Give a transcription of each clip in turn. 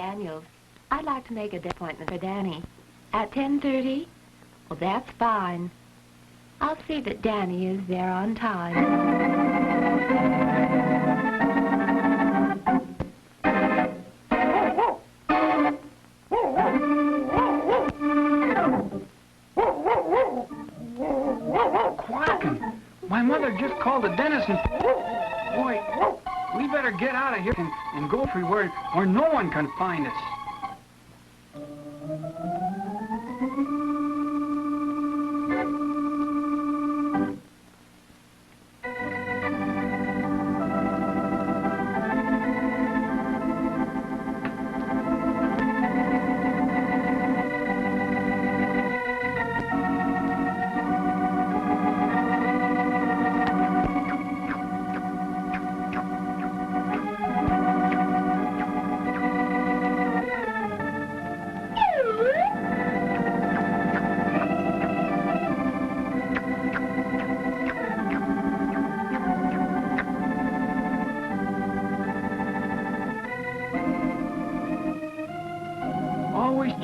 Daniels. I'd like to make a appointment for Danny. At 10:30? Well, that's fine. I'll see that Danny is there on time. Quacking. My mother just called the dentist and... Boy, we better get out of here and go where no one can find us.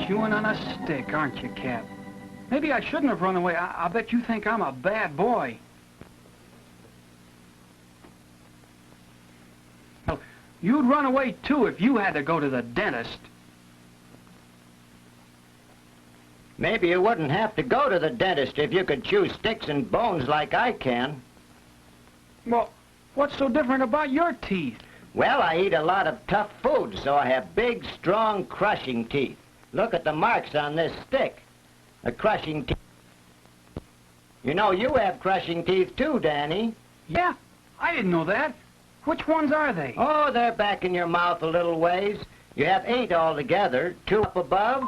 Chewing on a stick, aren't you, Cap? Maybe I shouldn't have run away. I bet you think I'm a bad boy. Well, you'd run away, too, if you had to go to the dentist. Maybe you wouldn't have to go to the dentist if you could chew sticks and bones like I can. Well, what's so different about your teeth? Well, I eat a lot of tough food, so I have big, strong, crushing teeth. Look at the marks on this stick. A crushing teeth. You know, you have crushing teeth too, Danny. Yeah? I didn't know that. Which ones are they? Oh, they're back in your mouth a little ways. You have 8 altogether, 2 up above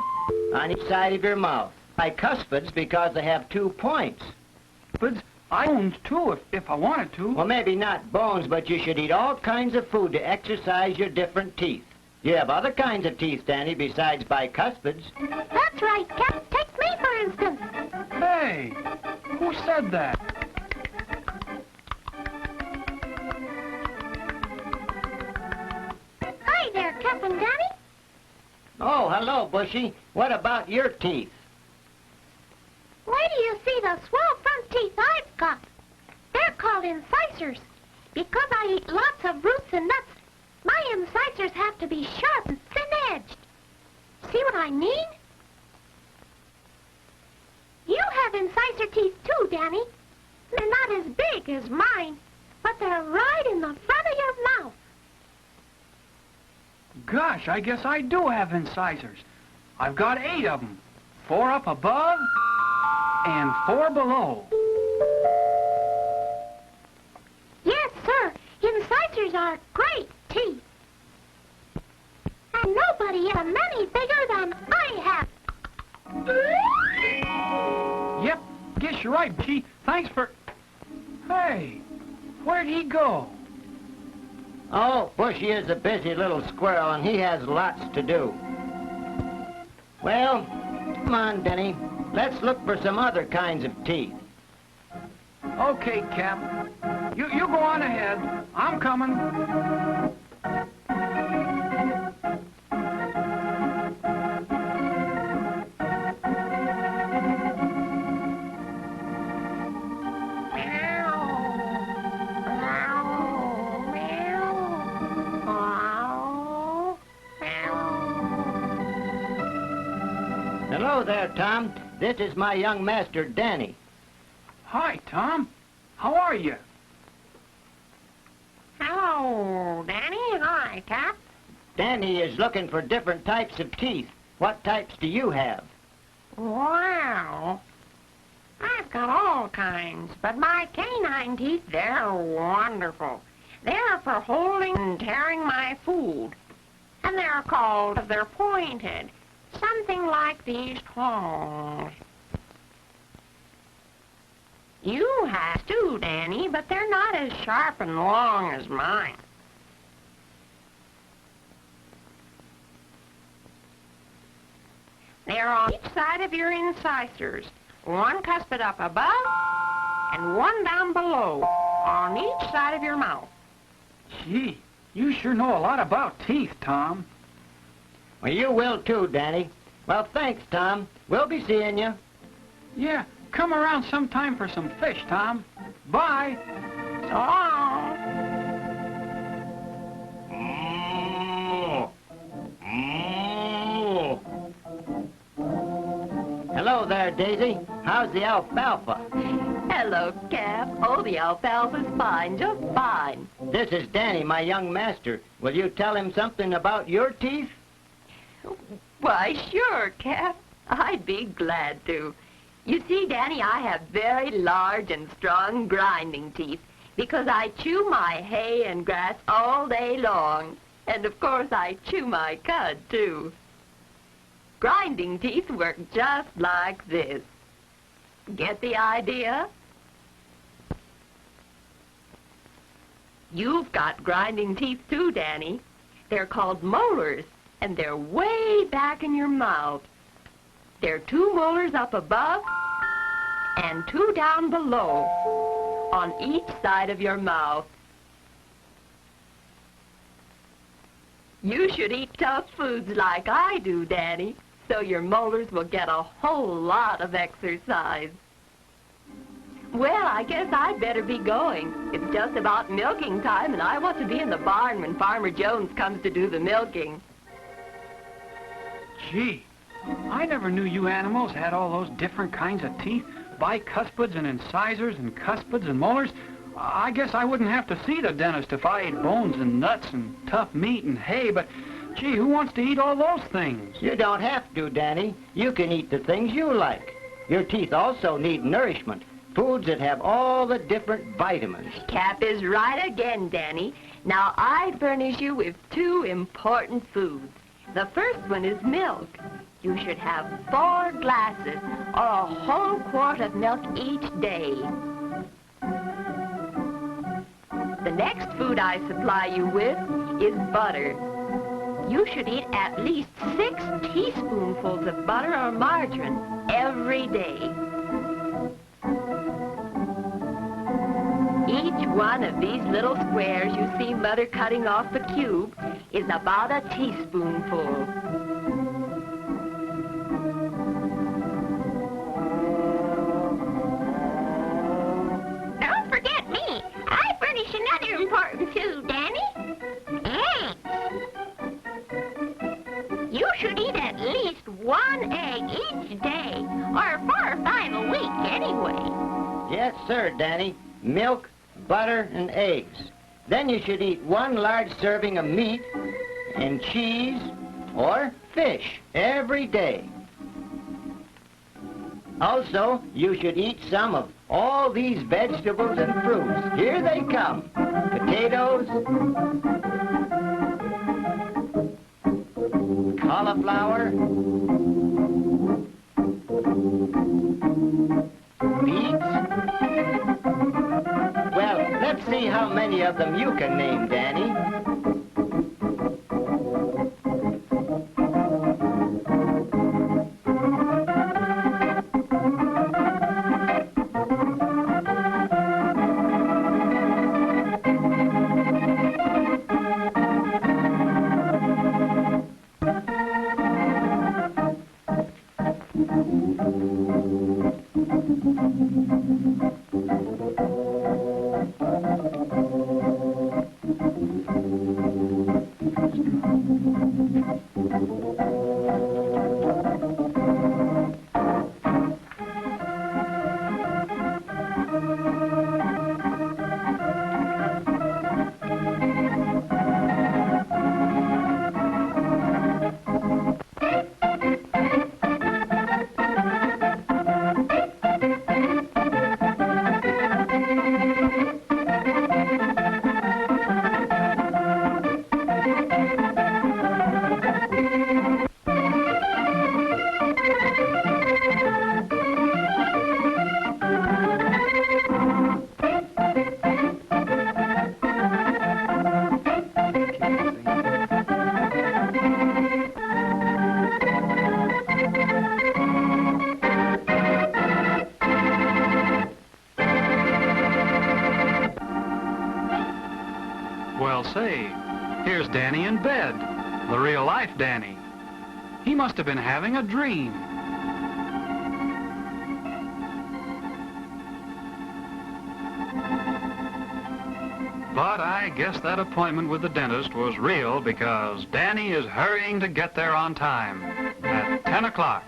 on each side of your mouth. Bicuspids because they have 2 points. But I bones too, if I wanted to. Well, maybe not bones, but you should eat all kinds of food to exercise your different teeth. You have other kinds of teeth, Danny, besides bicuspids. That's right, Cap. Take me, for instance. Hey, who said that? Hi there, Cap and Danny. Oh, hello, Bushy. What about your teeth? Wait till you see the swell front teeth I've got. They're called incisors. Because I eat lots of roots and nuts, my incisors have to be sharp and thin-edged. See what I mean? You have incisor teeth too, Danny. They're not as big as mine, but they're right in the front of your mouth. Gosh, I guess I do have incisors. I've got 8 of them. 4 up above and 4 below. Yes, sir. Incisors are great teeth. And nobody has many bigger than I have. Yep, guess you're right, Gee. Thanks for... Hey, where'd he go? Oh, Bushy is a busy little squirrel, and he has lots to do. Well, come on, Denny. Let's look for some other kinds of teeth. Okay, Cap. You go on ahead. I'm coming. Hello there, Tom. This is my young master, Danny. Hi, Tom. How are you? Hello, Danny. Hi, Cap. Danny is looking for different types of teeth. What types do you have? Well, I've got all kinds, but my canine teeth, they're wonderful. They're for holding and tearing my food. And they're pointed. Something like these claws. You have too, Danny, but they're not as sharp and long as mine. They're on each side of your incisors. One cuspid up above and one down below on each side of your mouth. Gee, you sure know a lot about teeth, Tom. Well, you will too, Danny. Well, thanks, Tom. We'll be seeing you. Yeah, come around sometime for some fish, Tom. Bye. So long. Hello there, Daisy. How's the alfalfa? Hello, Cap. Oh, the alfalfa's fine, just fine. This is Danny, my young master. Will you tell him something about your teeth? Why, sure, Cap. I'd be glad to. You see, Danny, I have very large and strong grinding teeth because I chew my hay and grass all day long. And, of course, I chew my cud, too. Grinding teeth work just like this. Get the idea? You've got grinding teeth, too, Danny. They're called molars, and they're way back in your mouth. There are 2 molars up above and 2 down below on each side of your mouth. You should eat tough foods like I do, Danny, so your molars will get a whole lot of exercise. Well, I guess I'd better be going. It's just about milking time, and I want to be in the barn when Farmer Jones comes to do the milking. Gee, I never knew you animals had all those different kinds of teeth. Bicuspids and incisors and cuspids and molars. I guess I wouldn't have to see the dentist if I ate bones and nuts and tough meat and hay, but gee, who wants to eat all those things? You don't have to, Danny. You can eat the things you like. Your teeth also need nourishment, foods that have all the different vitamins. Cap is right again, Danny. Now, I furnish you with 2 important foods. The first one is milk. You should have 4 glasses or a whole quart of milk each day. The next food I supply you with is butter. You should eat at least 6 teaspoonfuls of butter or margarine every day. Each one of these little squares you see Mother cutting off the cube is about a teaspoonful. Don't forget me. I furnish another important food, Danny. Eggs. You should eat at least 1 egg each day, or 4 or 5 a week anyway. Yes, sir, Danny. Milk, butter, and eggs. Then you should eat 1 large serving of meat and cheese or fish every day. Also, you should eat some of all these vegetables and fruits. Here they come. Potatoes, cauliflower, beets. Well, let's see how many of them you can name, Danny. Well, say, here's Danny in bed. The real-life Danny. He must have been having a dream. But I guess that appointment with the dentist was real because Danny is hurrying to get there on time at 10 o'clock.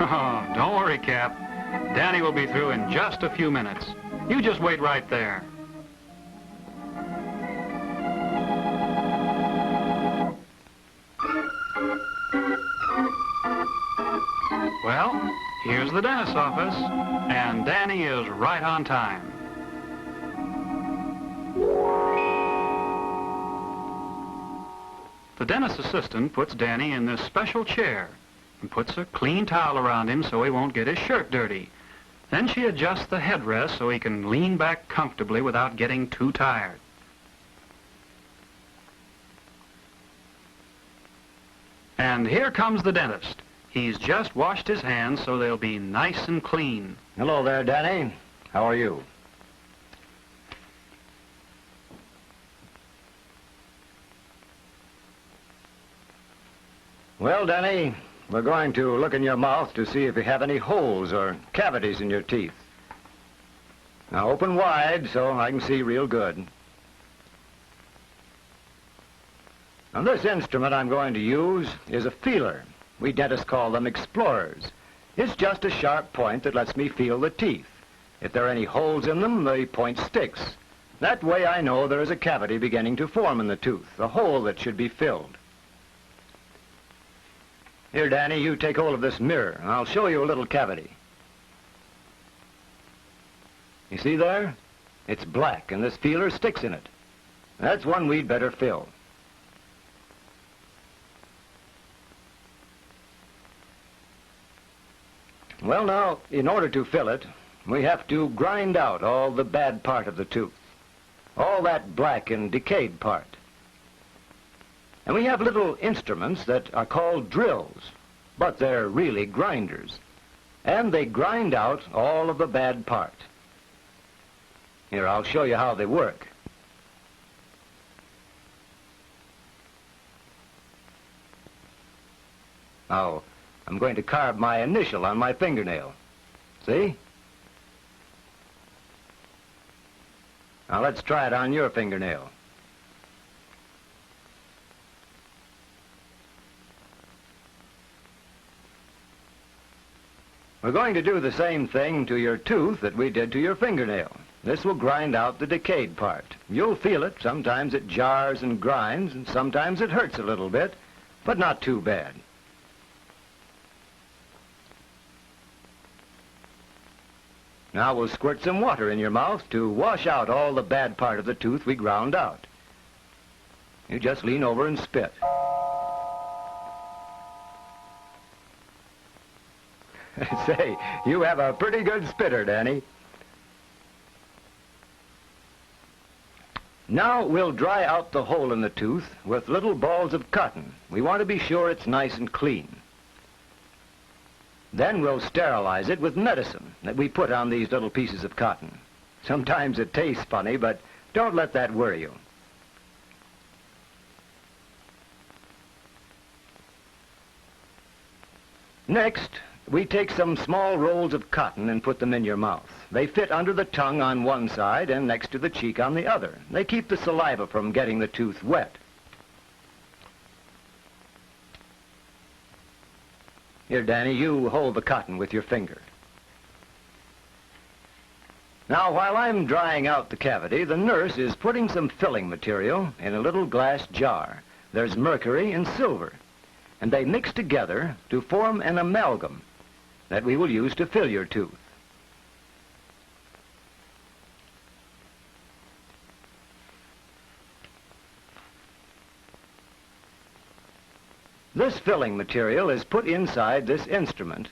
Oh, don't worry, Cap. Danny will be through in just a few minutes. You just wait right there. Well, here's the dentist's office, and Danny is right on time. The dentist's assistant puts Danny in this special chair and puts a clean towel around him so he won't get his shirt dirty. Then she adjusts the headrest so he can lean back comfortably without getting too tired. And here comes the dentist. He's just washed his hands so they'll be nice and clean. Hello there, Danny. How are you? Well, Danny, we're going to look in your mouth to see if you have any holes or cavities in your teeth. Now open wide so I can see real good. Now this instrument I'm going to use is a feeler. We dentists call them explorers. It's just a sharp point that lets me feel the teeth. If there are any holes in them, the point sticks. That way I know there is a cavity beginning to form in the tooth, a hole that should be filled. Here, Danny, you take hold of this mirror, and I'll show you a little cavity. You see there? It's black, and this feeler sticks in it. That's one we'd better fill. Well, now, in order to fill it, we have to grind out all the bad part of the tooth, all that black and decayed part. And we have little instruments that are called drills, but they're really grinders. And they grind out all of the bad part. Here, I'll show you how they work. Now, I'm going to carve my initial on my fingernail. See? Now let's try it on your fingernail. We're going to do the same thing to your tooth that we did to your fingernail. This will grind out the decayed part. You'll feel it. Sometimes it jars and grinds, and sometimes it hurts a little bit, but not too bad. Now we'll squirt some water in your mouth to wash out all the bad part of the tooth we ground out. You just lean over and spit. Say, you have a pretty good spitter, Danny. Now we'll dry out the hole in the tooth with little balls of cotton. We want to be sure it's nice and clean. Then we'll sterilize it with medicine that we put on these little pieces of cotton. Sometimes it tastes funny, but don't let that worry you. Next, we take some small rolls of cotton and put them in your mouth. They fit under the tongue on one side and next to the cheek on the other. They keep the saliva from getting the tooth wet. Here, Danny, you hold the cotton with your finger. Now, while I'm drying out the cavity, the nurse is putting some filling material in a little glass jar. There's mercury and silver, and they mix together to form an amalgam that we will use to fill your tooth. This filling material is put inside this instrument,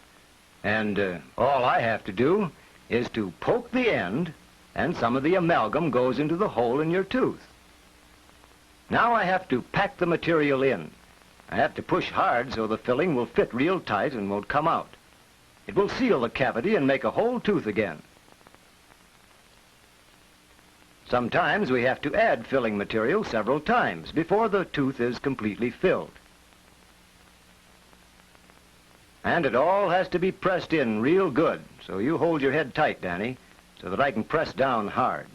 and all I have to do is to poke the end, and some of the amalgam goes into the hole in your tooth. Now I have to pack the material in. I have to push hard so the filling will fit real tight and won't come out. It will seal the cavity and make a whole tooth again. Sometimes we have to add filling material several times before the tooth is completely filled. And it all has to be pressed in real good, so you hold your head tight, Danny, so that I can press down hard.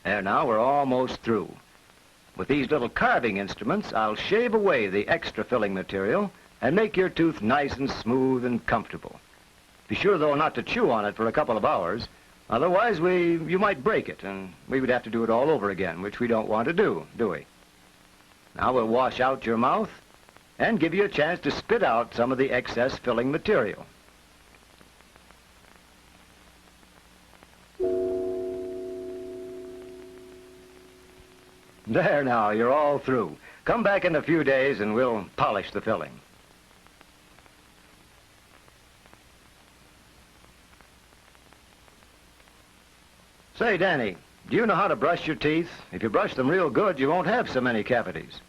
There now, we're almost through. With these little carving instruments, I'll shave away the extra filling material and make your tooth nice and smooth and comfortable. Be sure, though, not to chew on it for a couple of hours. Otherwise, you might break it, and we would have to do it all over again, which we don't want to do we? Now we'll wash out your mouth and give you a chance to spit out some of the excess filling material. There now, you're all through. Come back in a few days and we'll polish the filling. Say, Danny, do you know how to brush your teeth? If you brush them real good, you won't have so many cavities.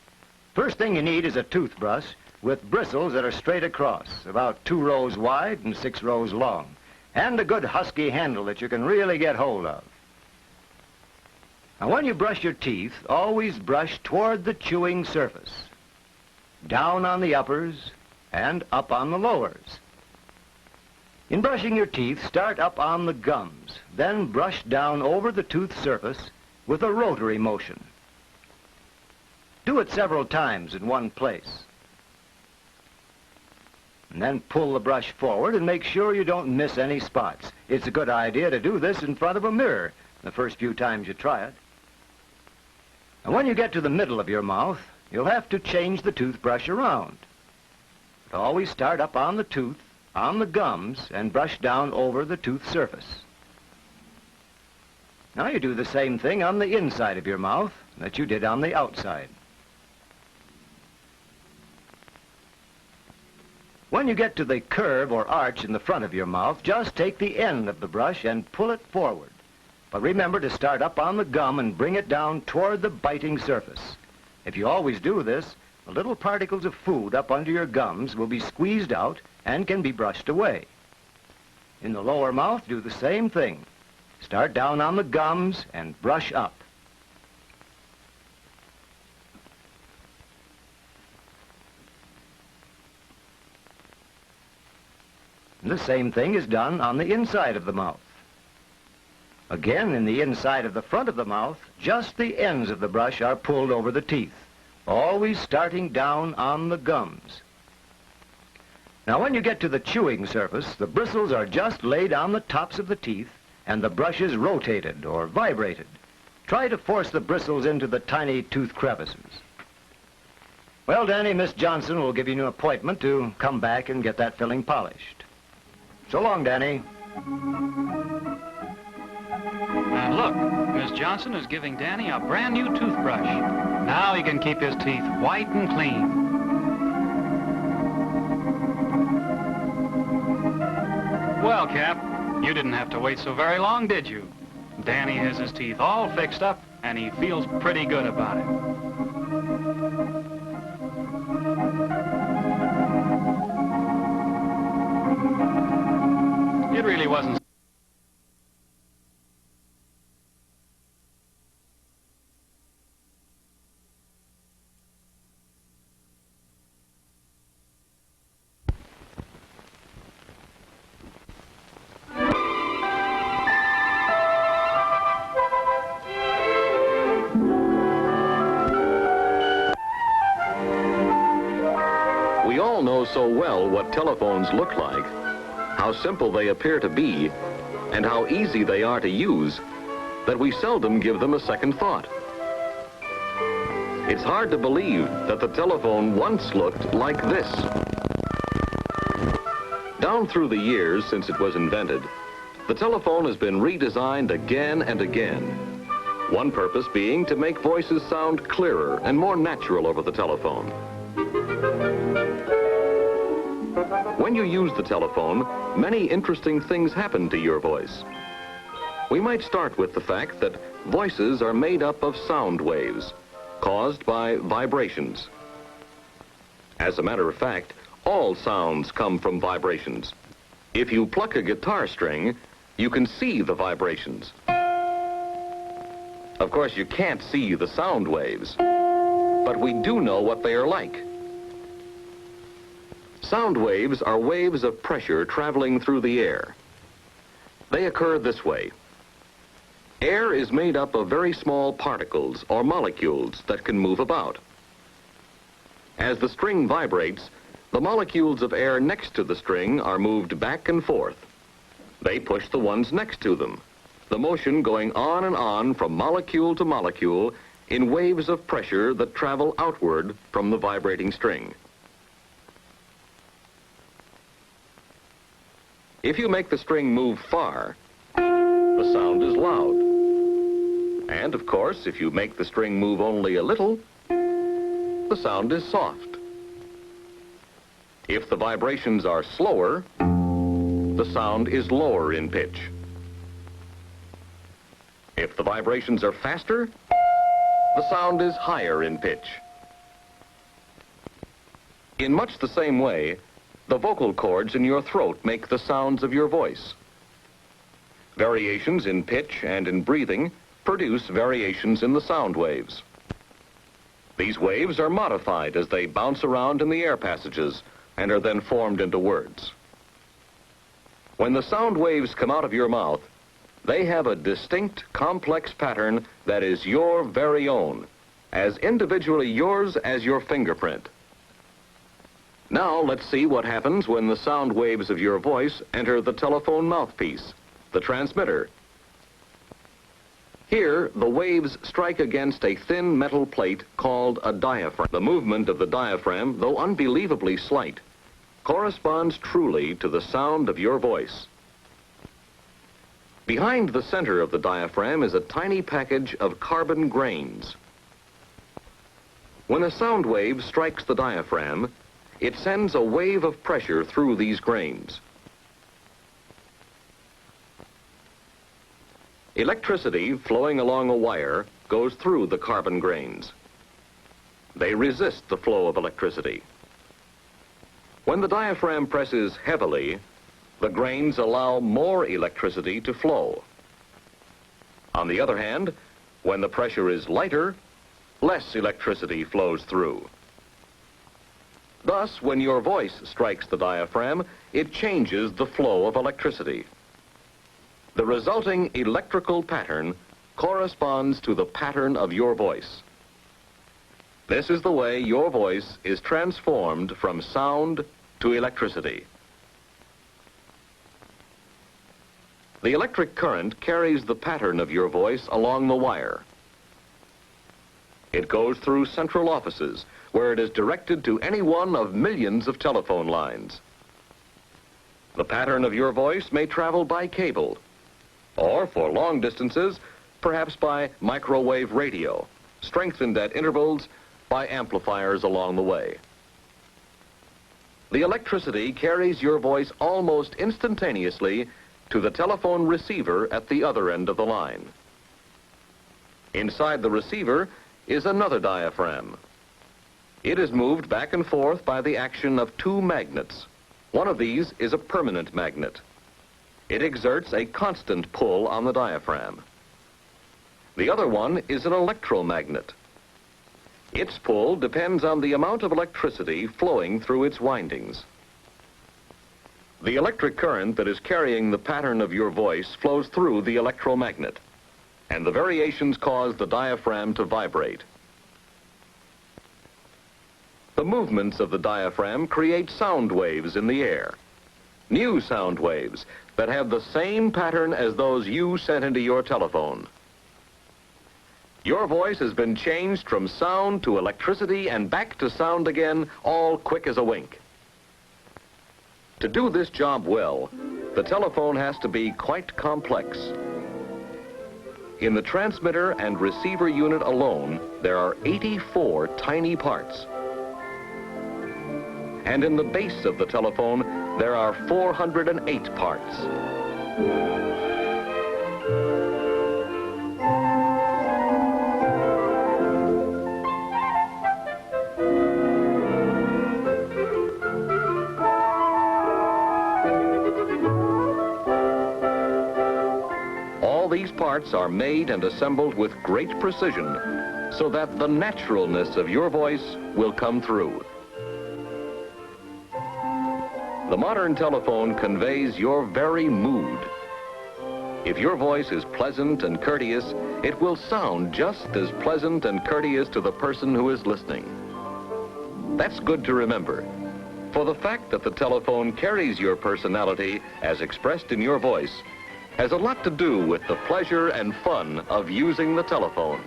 First thing you need is a toothbrush with bristles that are straight across, about 2 rows wide and 6 rows long, and a good husky handle that you can really get hold of. Now, when you brush your teeth, always brush toward the chewing surface, down on the uppers and up on the lowers. In brushing your teeth, start up on the gums, then brush down over the tooth surface with a rotary motion. Do it several times in one place. And then pull the brush forward and make sure you don't miss any spots. It's a good idea to do this in front of a mirror the first few times you try it. And when you get to the middle of your mouth, you'll have to change the toothbrush around. But always start up on the tooth, on the gums, and brush down over the tooth surface. Now you do the same thing on the inside of your mouth that you did on the outside. When you get to the curve or arch in the front of your mouth, just take the end of the brush and pull it forward. But remember to start up on the gum and bring it down toward the biting surface. If you always do this, the little particles of food up under your gums will be squeezed out and can be brushed away. In the lower mouth, do the same thing. Start down on the gums and brush up. The same thing is done on the inside of the mouth. Again, in the inside of the front of the mouth, just the ends of the brush are pulled over the teeth, always starting down on the gums. Now, when you get to the chewing surface, the bristles are just laid on the tops of the teeth and the brush is rotated or vibrated. Try to force the bristles into the tiny tooth crevices. Well, Danny, Miss Johnson will give you an appointment to come back and get that filling polished. So long, Danny. And look, Miss Johnson is giving Danny a brand new toothbrush. Now he can keep his teeth white and clean. Well, Cap, you didn't have to wait so very long, did you? Danny has his teeth all fixed up, and he feels pretty good about it. It really wasn't. We all know so well what telephones look like, how simple they appear to be, and how easy they are to use, that we seldom give them a second thought. It's hard to believe that the telephone once looked like this. Down through the years since it was invented, the telephone has been redesigned again and again. One purpose being to make voices sound clearer and more natural over the telephone. When you use the telephone, many interesting things happen to your voice. We might start with the fact that voices are made up of sound waves caused by vibrations. As a matter of fact, all sounds come from vibrations. If you pluck a guitar string, you can see the vibrations. Of course, you can't see the sound waves, but we do know what they are like. Sound waves are waves of pressure traveling through the air. They occur this way. Air is made up of very small particles or molecules that can move about. As the string vibrates, the molecules of air next to the string are moved back and forth. They push the ones next to them, the motion going on and on from molecule to molecule in waves of pressure that travel outward from the vibrating string. If you make the string move far, the sound is loud. And of course, if you make the string move only a little, the sound is soft. If the vibrations are slower, the sound is lower in pitch. If the vibrations are faster, the sound is higher in pitch. In much the same way, the vocal cords in your throat make the sounds of your voice. Variations in pitch and in breathing produce variations in the sound waves. These waves are modified as they bounce around in the air passages and are then formed into words. When the sound waves come out of your mouth, they have a distinct, complex pattern that is your very own, as individually yours as your fingerprint. Now let's see what happens when the sound waves of your voice enter the telephone mouthpiece, the transmitter. Here, the waves strike against a thin metal plate called a diaphragm. The movement of the diaphragm, though unbelievably slight, corresponds truly to the sound of your voice. Behind the center of the diaphragm is a tiny package of carbon grains. When a sound wave strikes the diaphragm, it sends a wave of pressure through these grains. Electricity flowing along a wire goes through the carbon grains. They resist the flow of electricity. When the diaphragm presses heavily, the grains allow more electricity to flow. On the other hand, when the pressure is lighter, less electricity flows through. Thus, when your voice strikes the diaphragm, it changes the flow of electricity. The resulting electrical pattern corresponds to the pattern of your voice. This is the way your voice is transformed from sound to electricity. The electric current carries the pattern of your voice along the wire. It goes through central offices, where it is directed to any one of millions of telephone lines. The pattern of your voice may travel by cable, or for long distances, perhaps by microwave radio, strengthened at intervals by amplifiers along the way. The electricity carries your voice almost instantaneously to the telephone receiver at the other end of the line. Inside the receiver is another diaphragm. It is moved back and forth by the action of two magnets. One of these is a permanent magnet. It exerts a constant pull on the diaphragm. The other one is an electromagnet. Its pull depends on the amount of electricity flowing through its windings. The electric current that is carrying the pattern of your voice flows through the electromagnet, and the variations cause the diaphragm to vibrate. The movements of the diaphragm create sound waves in the air, new sound waves that have the same pattern as those you sent into your telephone. Your voice has been changed from sound to electricity and back to sound again, all quick as a wink. To do this job well, the telephone has to be quite complex. In the transmitter and receiver unit alone, there are 84 tiny parts. And in the base of the telephone, there are 408 parts. parts are made and assembled with great precision so that the naturalness of your voice will come through. The modern telephone conveys your very mood. If your voice is pleasant and courteous, it will sound just as pleasant and courteous to the person who is listening. That's good to remember, for the fact that the telephone carries your personality as expressed in your voice has a lot to do with the pleasure and fun of using the telephone.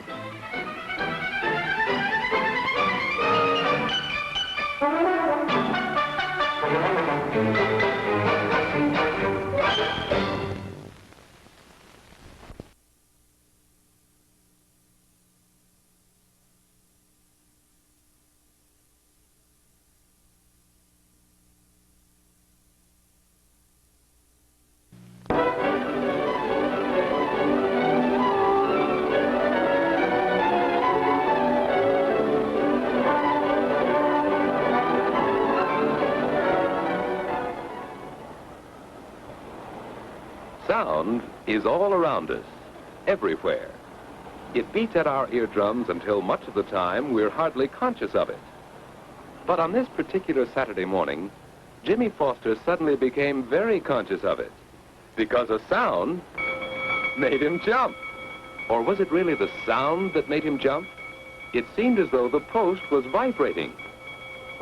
Sound is all around us, everywhere. It beats at our eardrums until much of the time we're hardly conscious of it. But on this particular Saturday morning, Jimmy Foster suddenly became very conscious of it because a sound made him jump. Or was it really the sound that made him jump? It seemed as though the post was vibrating.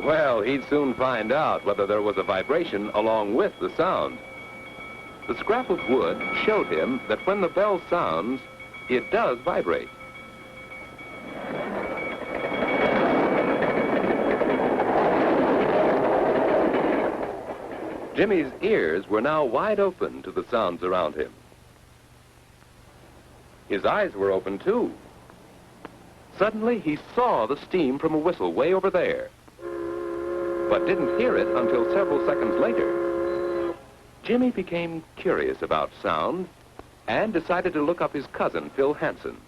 Well, he'd soon find out whether there was a vibration along with the sound. The scrap of wood showed him that when the bell sounds, it does vibrate. Jimmy's ears were now wide open to the sounds around him. His eyes were open, too. Suddenly, he saw the steam from a whistle way over there, but didn't hear it until several seconds later. Jimmy became curious about sound and decided to look up his cousin, Phil Hansen.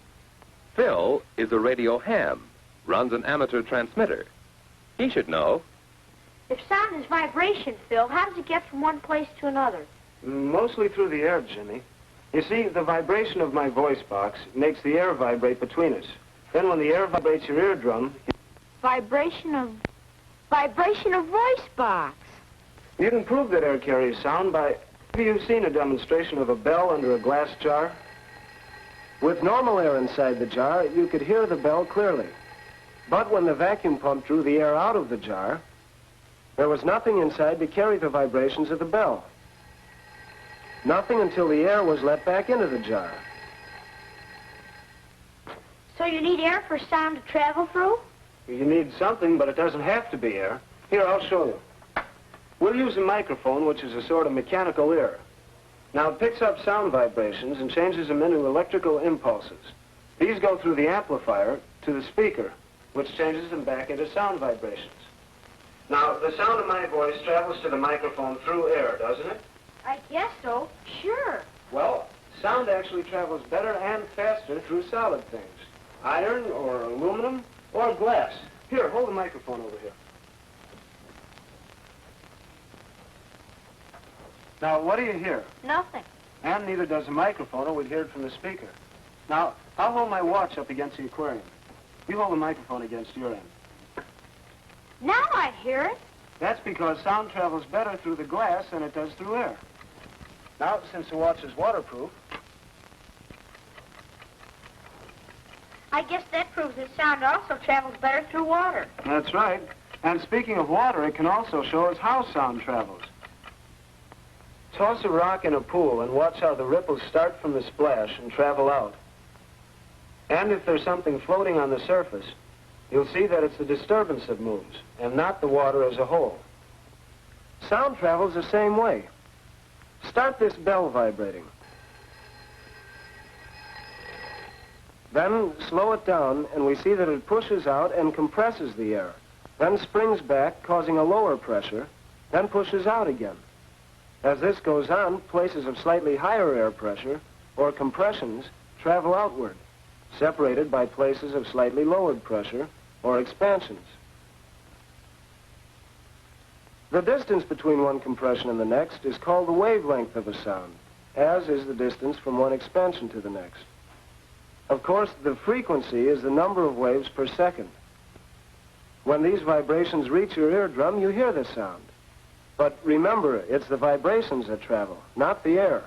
Phil is a radio ham, runs an amateur transmitter. He should know. If sound is vibration, Phil, how does it get from one place to another? Mostly through the air, Jimmy. You see, the vibration of my voice box makes the air vibrate between us. Then when the air vibrates your eardrum... Vibration of voice box. You can prove that air carries sound by... Have you seen a demonstration of a bell under a glass jar? With normal air inside the jar, you could hear the bell clearly. But when the vacuum pump drew the air out of the jar, there was nothing inside to carry the vibrations of the bell. Nothing until the air was let back into the jar. So you need air for sound to travel through? You need something, but it doesn't have to be air. Here, I'll show you. We'll use a microphone, which is a sort of mechanical ear. Now, it picks up sound vibrations and changes them into electrical impulses. These go through the amplifier to the speaker, which changes them back into sound vibrations. Now, the sound of my voice travels to the microphone through air, doesn't it? I guess so. Sure. Well, sound actually travels better and faster through solid things. Iron or aluminum or glass. Here, hold the microphone over here. Now, what do you hear? Nothing. And neither does the microphone, or we'd hear it from the speaker. Now, I'll hold my watch up against the aquarium. You hold the microphone against your end. Now I hear it. That's because sound travels better through the glass than it does through air. Now, since the watch is waterproof... I guess that proves that sound also travels better through water. That's right. And speaking of water, it can also show us how sound travels. Toss a rock in a pool and watch how the ripples start from the splash and travel out. And if there's something floating on the surface, you'll see that it's the disturbance that moves, and not the water as a whole. Sound travels the same way. Start this bell vibrating. Then slow it down, and we see that it pushes out and compresses the air, then springs back, causing a lower pressure, then pushes out again. As this goes on, places of slightly higher air pressure, or compressions, travel outward, separated by places of slightly lowered pressure, or expansions. The distance between one compression and the next is called the wavelength of a sound, as is the distance from one expansion to the next. Of course, the frequency is the number of waves per second. When these vibrations reach your eardrum, you hear the sound. But remember, it's the vibrations that travel, not the air.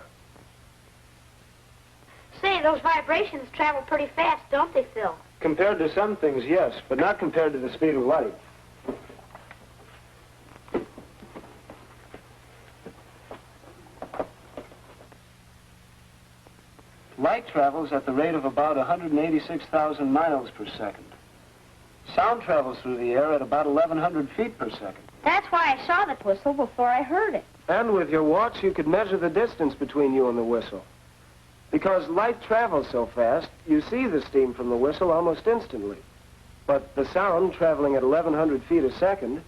Say, those vibrations travel pretty fast, don't they, Phil? Compared to some things, yes, but not compared to the speed of light. Light travels at the rate of about 186,000 miles per second. Sound travels through the air at about 1,100 feet per second. That's why I saw the whistle before I heard it. And with your watch, you could measure the distance between you and the whistle. Because light travels so fast, you see the steam from the whistle almost instantly. But the sound traveling at 1,100 feet a second,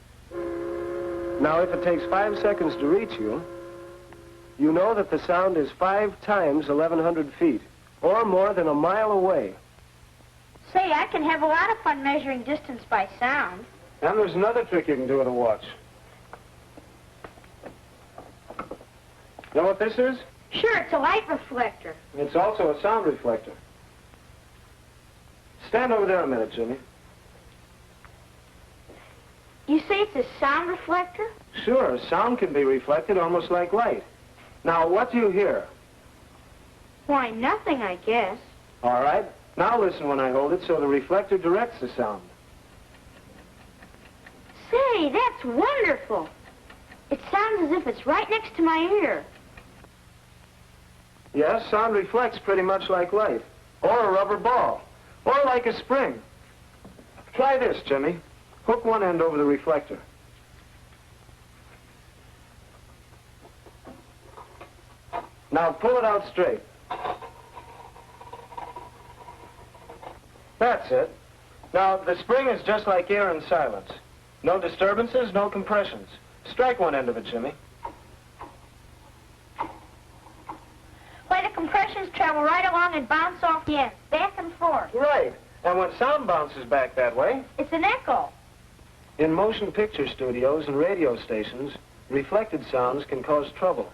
now if it takes 5 seconds to reach you, you know that the sound is 5 times 1,100 feet, or more than a mile away. Say, I can have a lot of fun measuring distance by sound. And there's another trick you can do with a watch. You know what this is? Sure, it's a light reflector. It's also a sound reflector. Stand over there a minute, Jimmy. You say it's a sound reflector? Sure, sound can be reflected almost like light. Now, what do you hear? Why, nothing, I guess. All right. Now listen when I hold it so the reflector directs the sound. Say, that's wonderful. It sounds as if it's right next to my ear. Yes, sound reflects pretty much like light, or a rubber ball, or like a spring. Try this, Jimmy. Hook one end over the reflector. Now pull it out straight. That's it. Now, the spring is just like air in silence. No disturbances, no compressions. Strike one end of it, Jimmy. Why, the compressions travel right along and bounce off the end, back and forth. Right. And when sound bounces back that way, It's an echo. in motion picture studios and radio stations, reflected sounds can cause trouble.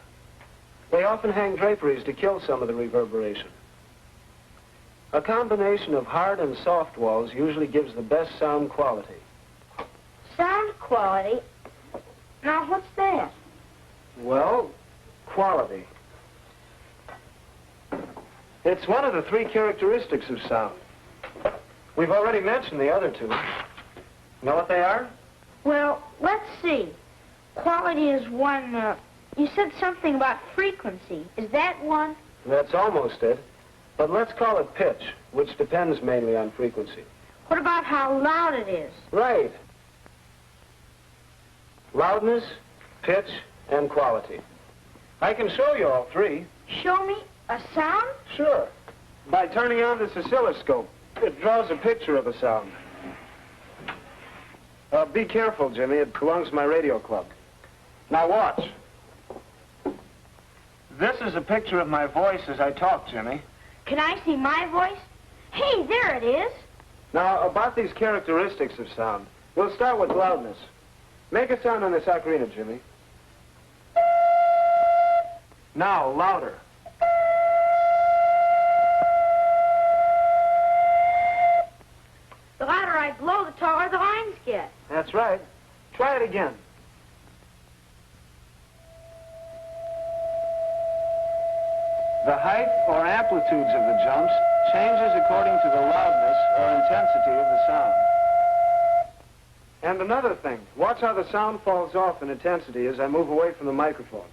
They often hang draperies to kill some of the reverberation. A combination of hard and soft walls usually gives the best sound quality. Sound quality? Now, what's that? Well, quality. It's one of the 3 characteristics of sound. We've already mentioned the other 2. Know what they are? Well, let's see. Quality is one, you said something about frequency. Is that one? That's almost it. But let's call it pitch, which depends mainly on frequency. What about how loud it is? Right. Loudness, pitch, and quality. I can show you all 3. Show me a sound? Sure. By turning on this oscilloscope, it draws a picture of a sound. Be careful, Jimmy. It belongs to my radio club. Now watch. This is a picture of my voice as I talk, Jimmy. Can I see my voice? Hey, there it is. Now, about these characteristics of sound, we'll start with loudness. Make a sound on this ocarina, Jimmy. Now, louder. The louder I blow, the taller the lines get. That's right. Try it again. The height or amplitudes of the jumps changes according to the loudness or intensity of the sound. And another thing, watch how the sound falls off in intensity as I move away from the microphone.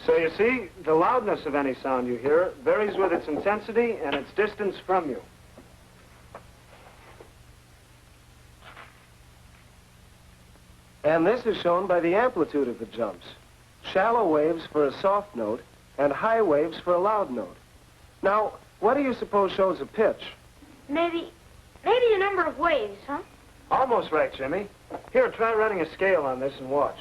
So you see, the loudness of any sound you hear varies with its intensity and its distance from you. And this is shown by the amplitude of the jumps. Shallow waves for a soft note and high waves for a loud note. Now, what do you suppose shows a pitch? Maybe a number of waves, huh? Almost right, Jimmy. Here, try running a scale on this and watch.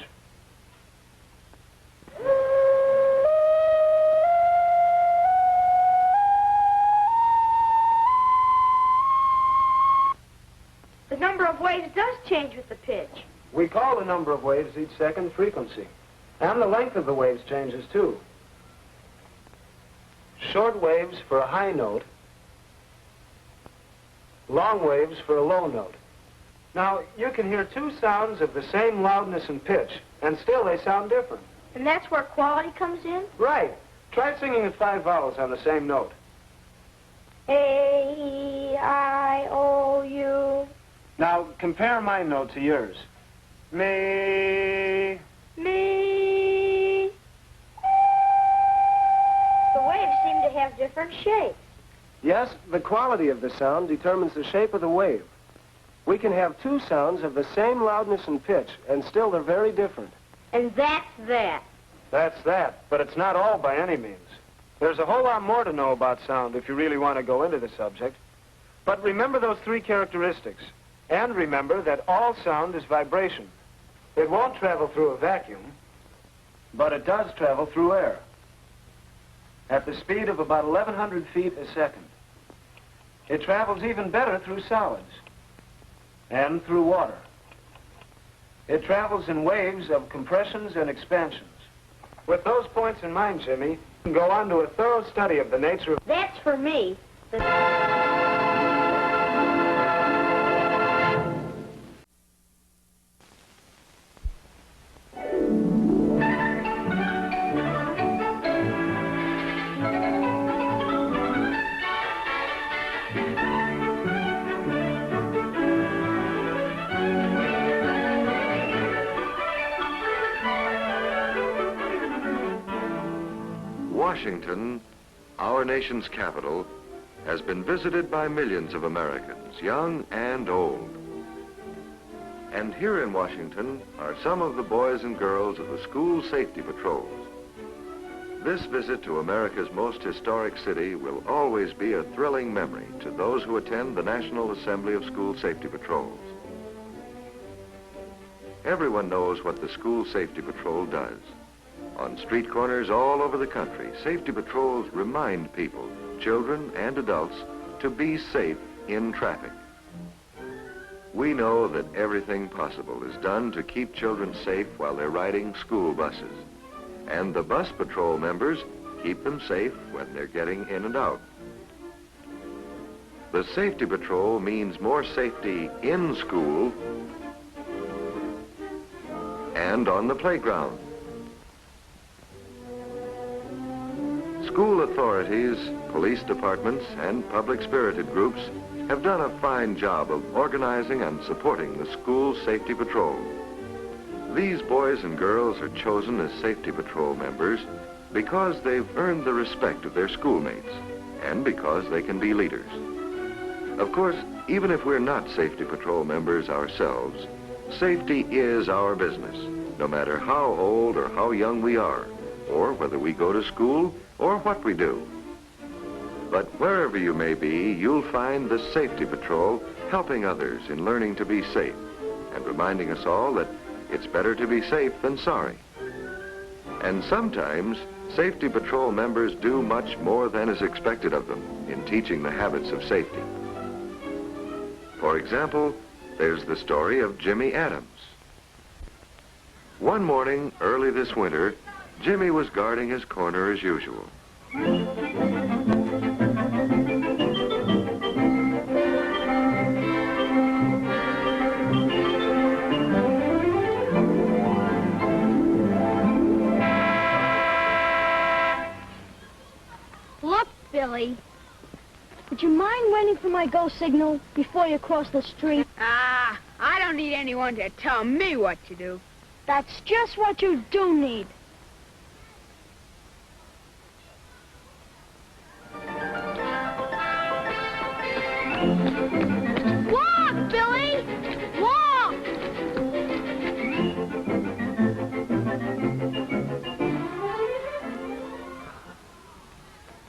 The number of waves does change with the pitch. We call the number of waves each second frequency. And the length of the waves changes, too. Short waves for a high note, long waves for a low note. Now, you can hear two sounds of the same loudness and pitch, and still they sound different. And that's where quality comes in? Right. Try singing the 5 vowels on the same note. A, E, I, O, U. Now, compare my note to yours. Me. Me. The waves seem to have different shapes. Yes, the quality of the sound determines the shape of the wave. We can have two sounds of the same loudness and pitch, and still they're very different. And that's that. That's that, but it's not all by any means. There's a whole lot more to know about sound if you really want to go into the subject. But remember those 3 characteristics. And remember that all sound is vibration. It won't travel through a vacuum, but it does travel through air at the speed of about 1,100 feet a second. It travels even better through solids and through water. It travels in waves of compressions and expansions. With those points in mind, Jimmy, you can go on to a thorough study of the nature of... That's for me. Washington, our nation's capital, has been visited by millions of Americans, young and old. And here in Washington are some of the boys and girls of the School Safety Patrols. This visit to America's most historic city will always be a thrilling memory to those who attend the National Assembly of School Safety Patrols. Everyone knows what the School Safety Patrol does. On street corners all over the country, safety patrols remind people, children and adults, to be safe in traffic. We know that everything possible is done to keep children safe while they're riding school buses. And the bus patrol members keep them safe when they're getting in and out. The safety patrol means more safety in school and on the playground. School authorities, police departments, and public-spirited groups have done a fine job of organizing and supporting the School Safety Patrol. These boys and girls are chosen as Safety Patrol members because they've earned the respect of their schoolmates and because they can be leaders. Of course, even if we're not Safety Patrol members ourselves, safety is our business, no matter how old or how young we are, or whether we go to school or what we do. But wherever you may be, you'll find the Safety Patrol helping others in learning to be safe and reminding us all that it's better to be safe than sorry. And sometimes, Safety Patrol members do much more than is expected of them in teaching the habits of safety. For example, there's the story of Jimmy Adams. One morning, early this winter, Jimmy was guarding his corner as usual. Look, Billy. Would you mind waiting for my go signal before you cross the street? I don't need anyone to tell me what to do. That's just what you do need. Walk, Billy! Walk!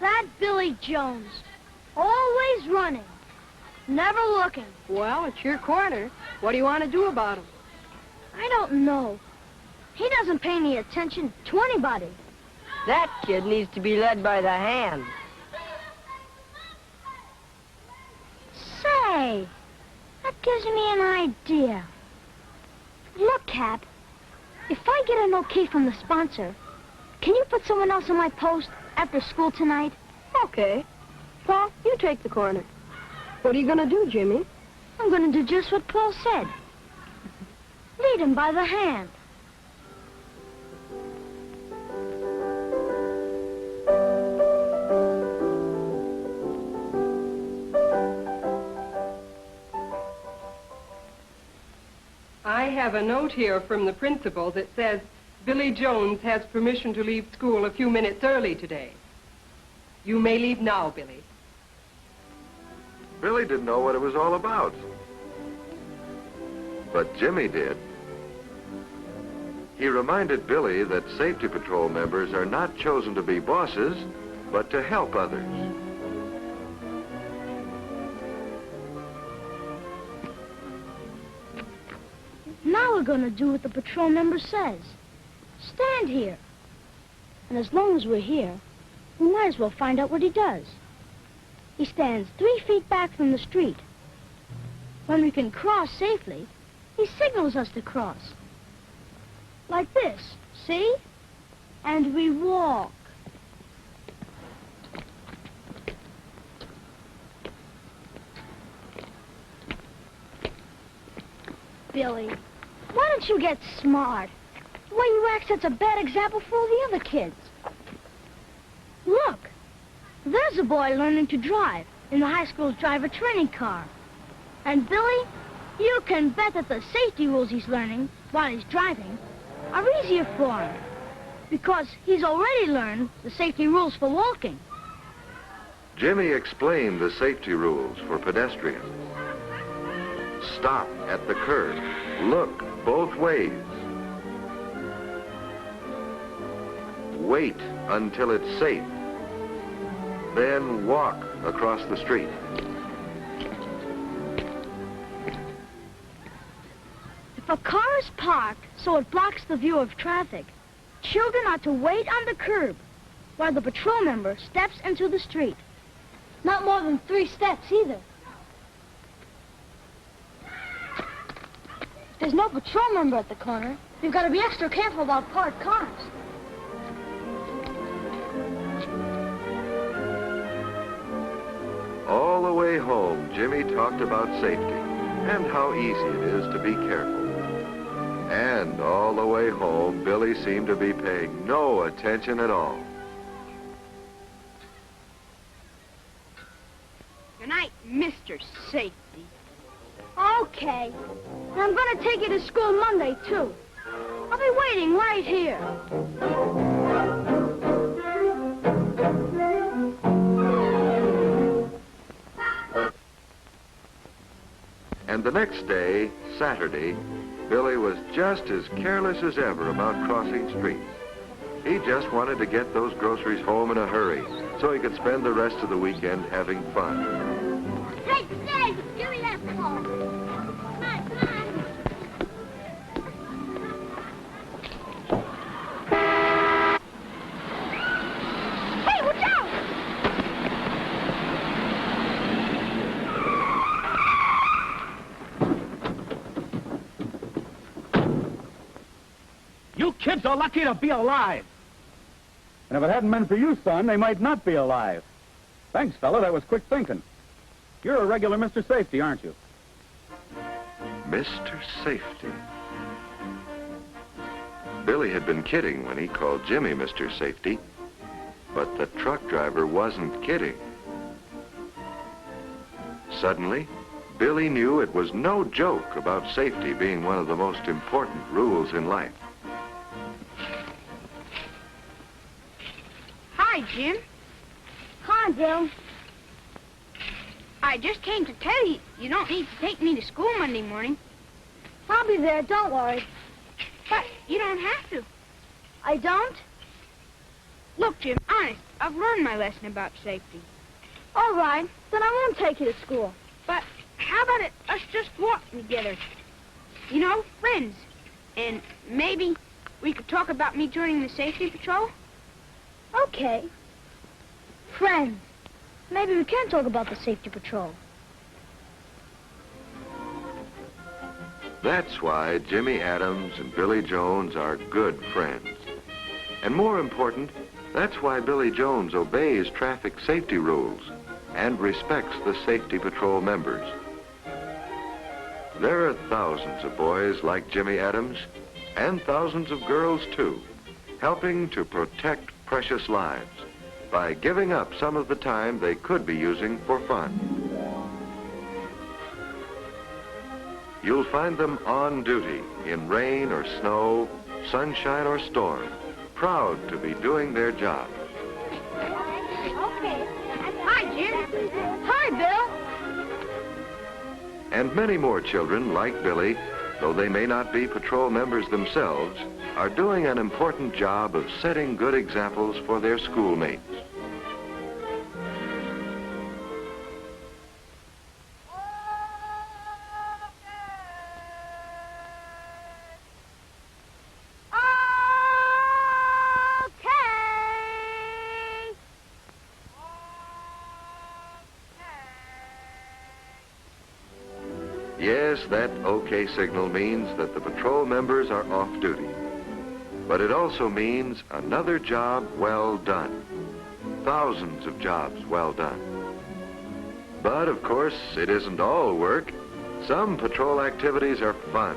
That Billy Jones. Always running. Never looking. Well, it's your corner. What do you want to do about him? I don't know. He doesn't pay any attention to anybody. That kid needs to be led by the hand. Say, that gives me an idea. Look, Cap. If I get an okay from the sponsor, can you put someone else on my post after school tonight? Okay. Paul, you take the corner. What are you going to do, Jimmy? I'm going to do just what Paul said. Lead him by the hand. I have a note here from the principal that says Billy Jones has permission to leave school a few minutes early today. You may leave now, Billy. Billy didn't know what it was all about. But Jimmy did. He reminded Billy that safety patrol members are not chosen to be bosses, but to help others. Now we're going to do what the patrol member says. Stand here. And as long as we're here, we might as well find out what he does. He stands 3 feet back from the street. When we can cross safely, he signals us to cross. Like this, see? And we walk. Billy, why don't you get smart? The way you act sets a bad example for all the other kids. Look, there's a boy learning to drive in the high school's driver training car. And Billy, you can bet that the safety rules he's learning while he's driving are easier for him, because he's already learned the safety rules for walking. Jimmy explained the safety rules for pedestrians. Stop at the curb. Look both ways. Wait until it's safe. Then walk across the street. If a car is parked so it blocks the view of traffic, children are to wait on the curb while the patrol member steps into the street. Not more than 3 steps either. If there's no patrol member at the corner, you've got to be extra careful about parked cars. All the way home, Jimmy talked about safety and how easy it is to be careful. And all the way home, Billy seemed to be paying no attention at all. Good night, Mr. Safety. Okay. And I'm going to take you to school Monday, too. I'll be waiting right here. And the next day, Saturday, Billy was just as careless as ever about crossing streets. He just wanted to get those groceries home in a hurry so he could spend the rest of the weekend having fun. Hey, Dave, give me that ball. Come on, come on. Hey, watch out! You kids are lucky to be alive. And if it hadn't been for you, son, they might not be alive. Thanks, fella. That was quick thinking. You're a regular Mr. Safety, aren't you? Mr. Safety. Billy had been kidding when he called Jimmy Mr. Safety, but the truck driver wasn't kidding. Suddenly, Billy knew it was no joke about safety being one of the most important rules in life. Hi, Jim. Hi, Bill. I just came to tell you you don't need to take me to school Monday morning. I'll be there, don't worry. But you don't have to. I don't? Look, Jim, honest, I've learned my lesson about safety. All right, then I won't take you to school. But how about us just walking together? You know, friends. And maybe we could talk about me joining the safety patrol? Okay. Friends. Maybe we can talk about the safety patrol. That's why Jimmy Adams and Billy Jones are good friends. And more important, that's why Billy Jones obeys traffic safety rules and respects the safety patrol members. There are thousands of boys like Jimmy Adams, and thousands of girls too, helping to protect precious lives by giving up some of the time they could be using for fun. You'll find them on duty in rain or snow, sunshine or storm, proud to be doing their job. Okay. Hi, Jim. Hi, Bill. And many more children like Billy, though they may not be patrol members themselves, are doing an important job of setting good examples for their schoolmates. Yes, that OK signal means that the patrol members are off duty. But it also means another job well done. Thousands of jobs well done. But, of course, it isn't all work. Some patrol activities are fun.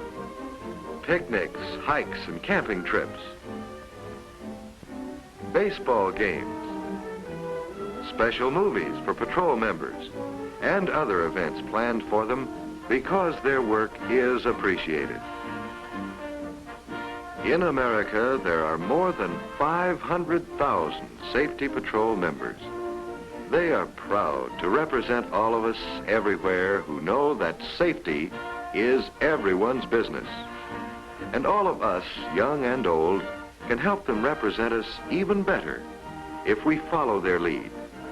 Picnics, hikes, and camping trips. Baseball games. Special movies for patrol members. And other events planned for them because their work is appreciated. In America, there are more than 500,000 safety patrol members. They are proud to represent all of us everywhere who know that safety is everyone's business. And all of us, young and old, can help them represent us even better if we follow their lead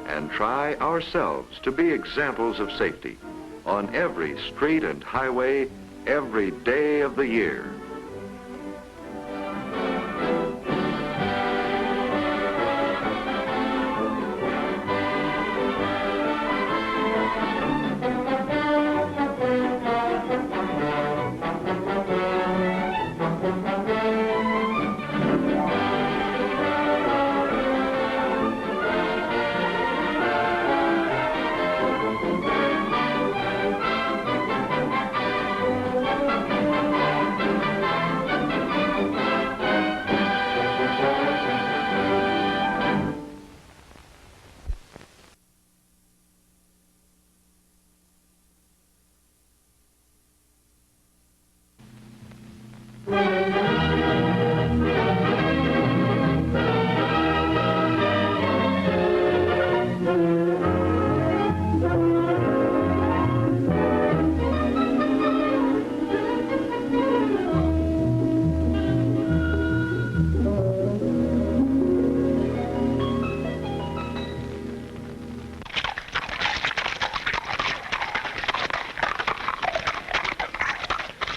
and try ourselves to be examples of safety on every street and highway, every day of the year.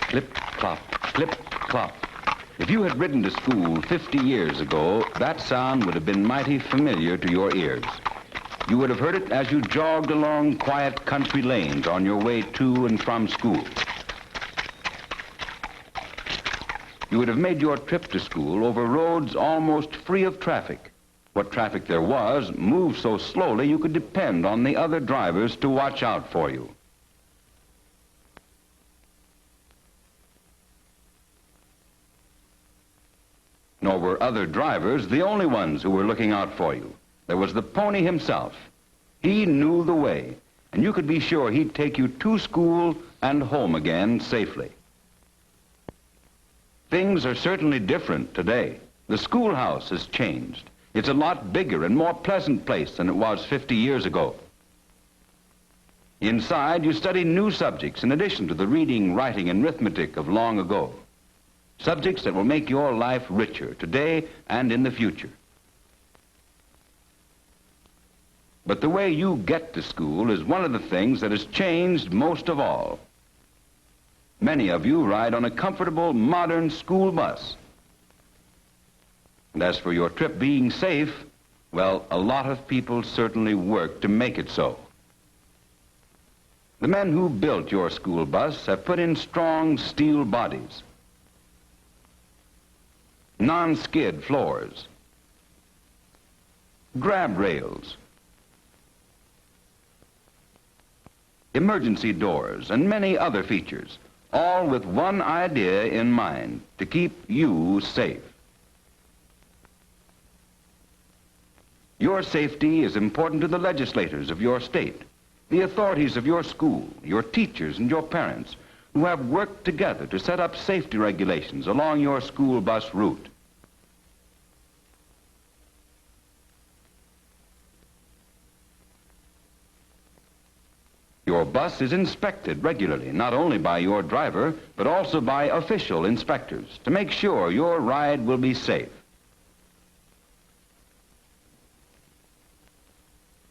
Clip, clop, clip, clop. If you had ridden to school 50 years ago, that sound would have been mighty familiar to your ears. You would have heard it as you jogged along quiet country lanes on your way to and from school. You would have made your trip to school over roads almost free of traffic. What traffic there was moved so slowly you could depend on the other drivers to watch out for you. Nor were other drivers the only ones who were looking out for you. There was the pony himself. He knew the way, and you could be sure he'd take you to school and home again safely. Things are certainly different today. The schoolhouse has changed. It's a lot bigger and more pleasant place than it was 50 years ago. Inside, you study new subjects in addition to the reading, writing, and arithmetic of long ago. Subjects that will make your life richer today and in the future. But the way you get to school is one of the things that has changed most of all. Many of you ride on a comfortable, modern school bus. And as for your trip being safe, well, a lot of people certainly work to make it so. The men who built your school bus have put in strong steel bodies, non-skid floors, grab rails, emergency doors, and many other features, all with one idea in mind: to keep you safe. Your safety is important to the legislators of your state, the authorities of your school, your teachers, and your parents, who have worked together to set up safety regulations along your school bus route. Your bus is inspected regularly, not only by your driver, but also by official inspectors, to make sure your ride will be safe.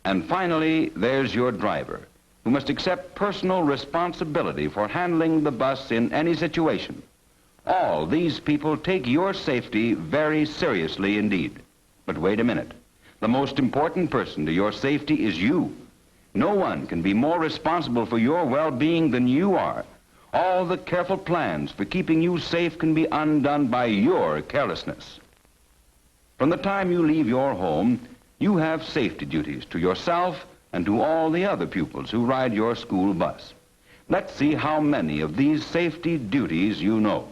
And finally, there's your driver, who must accept personal responsibility for handling the bus in any situation. All these people take your safety very seriously indeed. But wait a minute. The most important person to your safety is you. No one can be more responsible for your well-being than you are. All the careful plans for keeping you safe can be undone by your carelessness. From the time you leave your home, you have safety duties to yourself and to all the other pupils who ride your school bus. Let's see how many of these safety duties you know.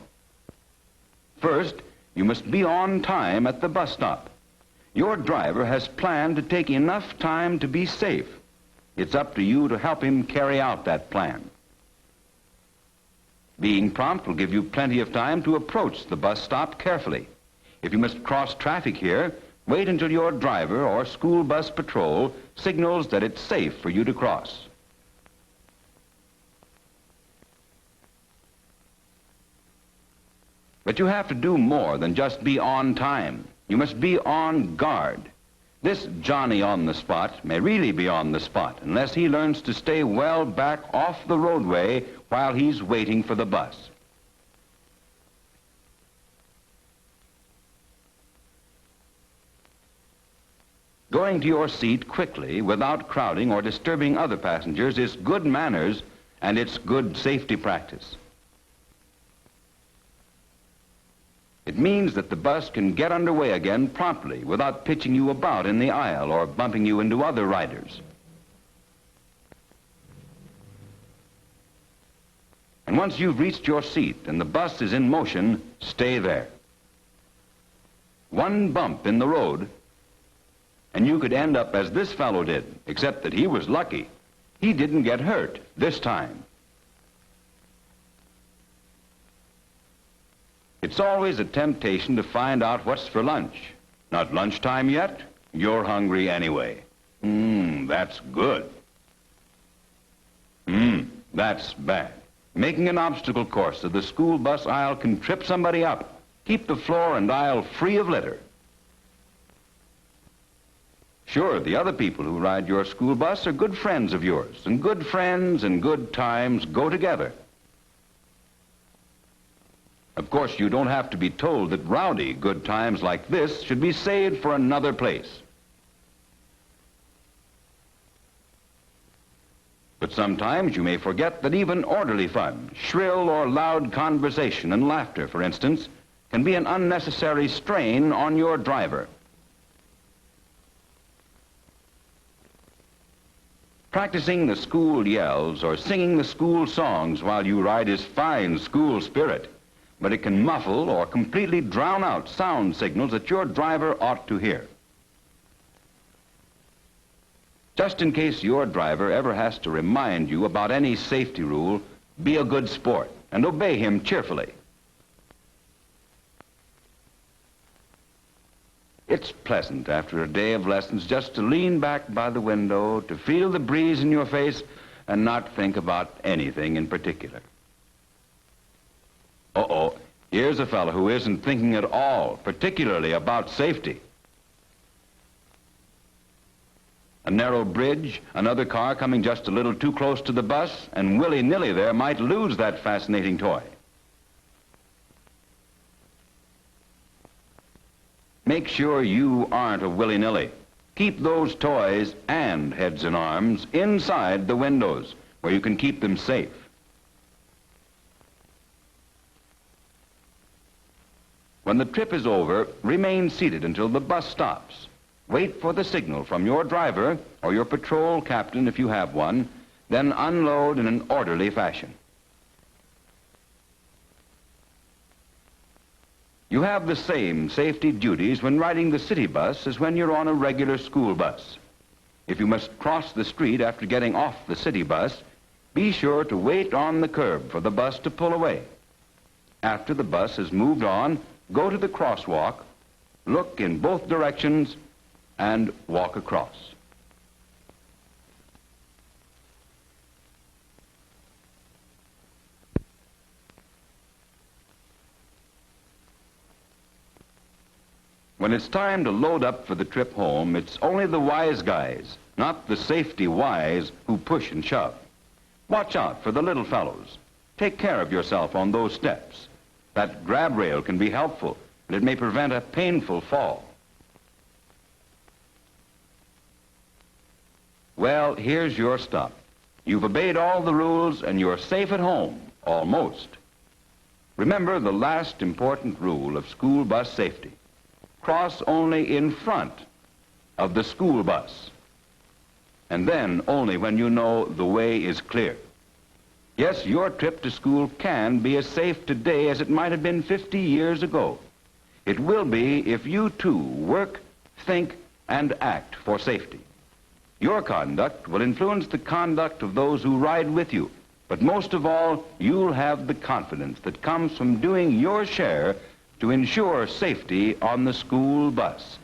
First, you must be on time at the bus stop. Your driver has planned to take enough time to be safe. It's up to you to help him carry out that plan. Being prompt will give you plenty of time to approach the bus stop carefully. If you must cross traffic here, wait until your driver or school bus patrol signals that it's safe for you to cross. But you have to do more than just be on time. You must be on guard. This Johnny on the spot may really be on the spot unless he learns to stay well back off the roadway while he's waiting for the bus. Going to your seat quickly without crowding or disturbing other passengers is good manners, and it's good safety practice. It means that the bus can get underway again promptly without pitching you about in the aisle or bumping you into other riders. And once you've reached your seat and the bus is in motion, stay there. One bump in the road, and you could end up as this fellow did, except that he was lucky. He didn't get hurt this time. It's always a temptation to find out what's for lunch. Not lunchtime yet? You're hungry anyway. That's good. That's bad. Making an obstacle course of the school bus aisle can trip somebody up. Keep the floor and aisle free of litter. Sure, the other people who ride your school bus are good friends of yours, and good friends and good times go together. Of course, you don't have to be told that rowdy good times like this should be saved for another place. But sometimes you may forget that even orderly fun, shrill or loud conversation and laughter, for instance, can be an unnecessary strain on your driver. Practicing the school yells or singing the school songs while you ride is fine school spirit, but it can muffle or completely drown out sound signals that your driver ought to hear. Just in case your driver ever has to remind you about any safety rule, be a good sport and obey him cheerfully. It's pleasant after a day of lessons just to lean back by the window, to feel the breeze in your face, and not think about anything in particular. Uh-oh, here's a fellow who isn't thinking at all, particularly about safety. A narrow bridge, another car coming just a little too close to the bus, and willy-nilly there might lose that fascinating toy. Make sure you aren't a willy-nilly. Keep those toys and heads and arms inside the windows, where you can keep them safe. When the trip is over, remain seated until the bus stops. Wait for the signal from your driver or your patrol captain if you have one, then unload in an orderly fashion. You have the same safety duties when riding the city bus as when you're on a regular school bus. If you must cross the street after getting off the city bus, be sure to wait on the curb for the bus to pull away. After the bus has moved on, go to the crosswalk, look in both directions, and walk across. When it's time to load up for the trip home, it's only the wise guys, not the safety wise, who push and shove. Watch out for the little fellows. Take care of yourself on those steps. That grab rail can be helpful, but it may prevent a painful fall. Well, here's your stop. You've obeyed all the rules and you're safe at home, almost. Remember the last important rule of school bus safety. Cross only in front of the school bus, and then only when you know the way is clear. Yes, your trip to school can be as safe today as it might have been 50 years ago. It will be if you too work, think, and act for safety. Your conduct will influence the conduct of those who ride with you, but most of all, you'll have the confidence that comes from doing your share to ensure safety on the school bus.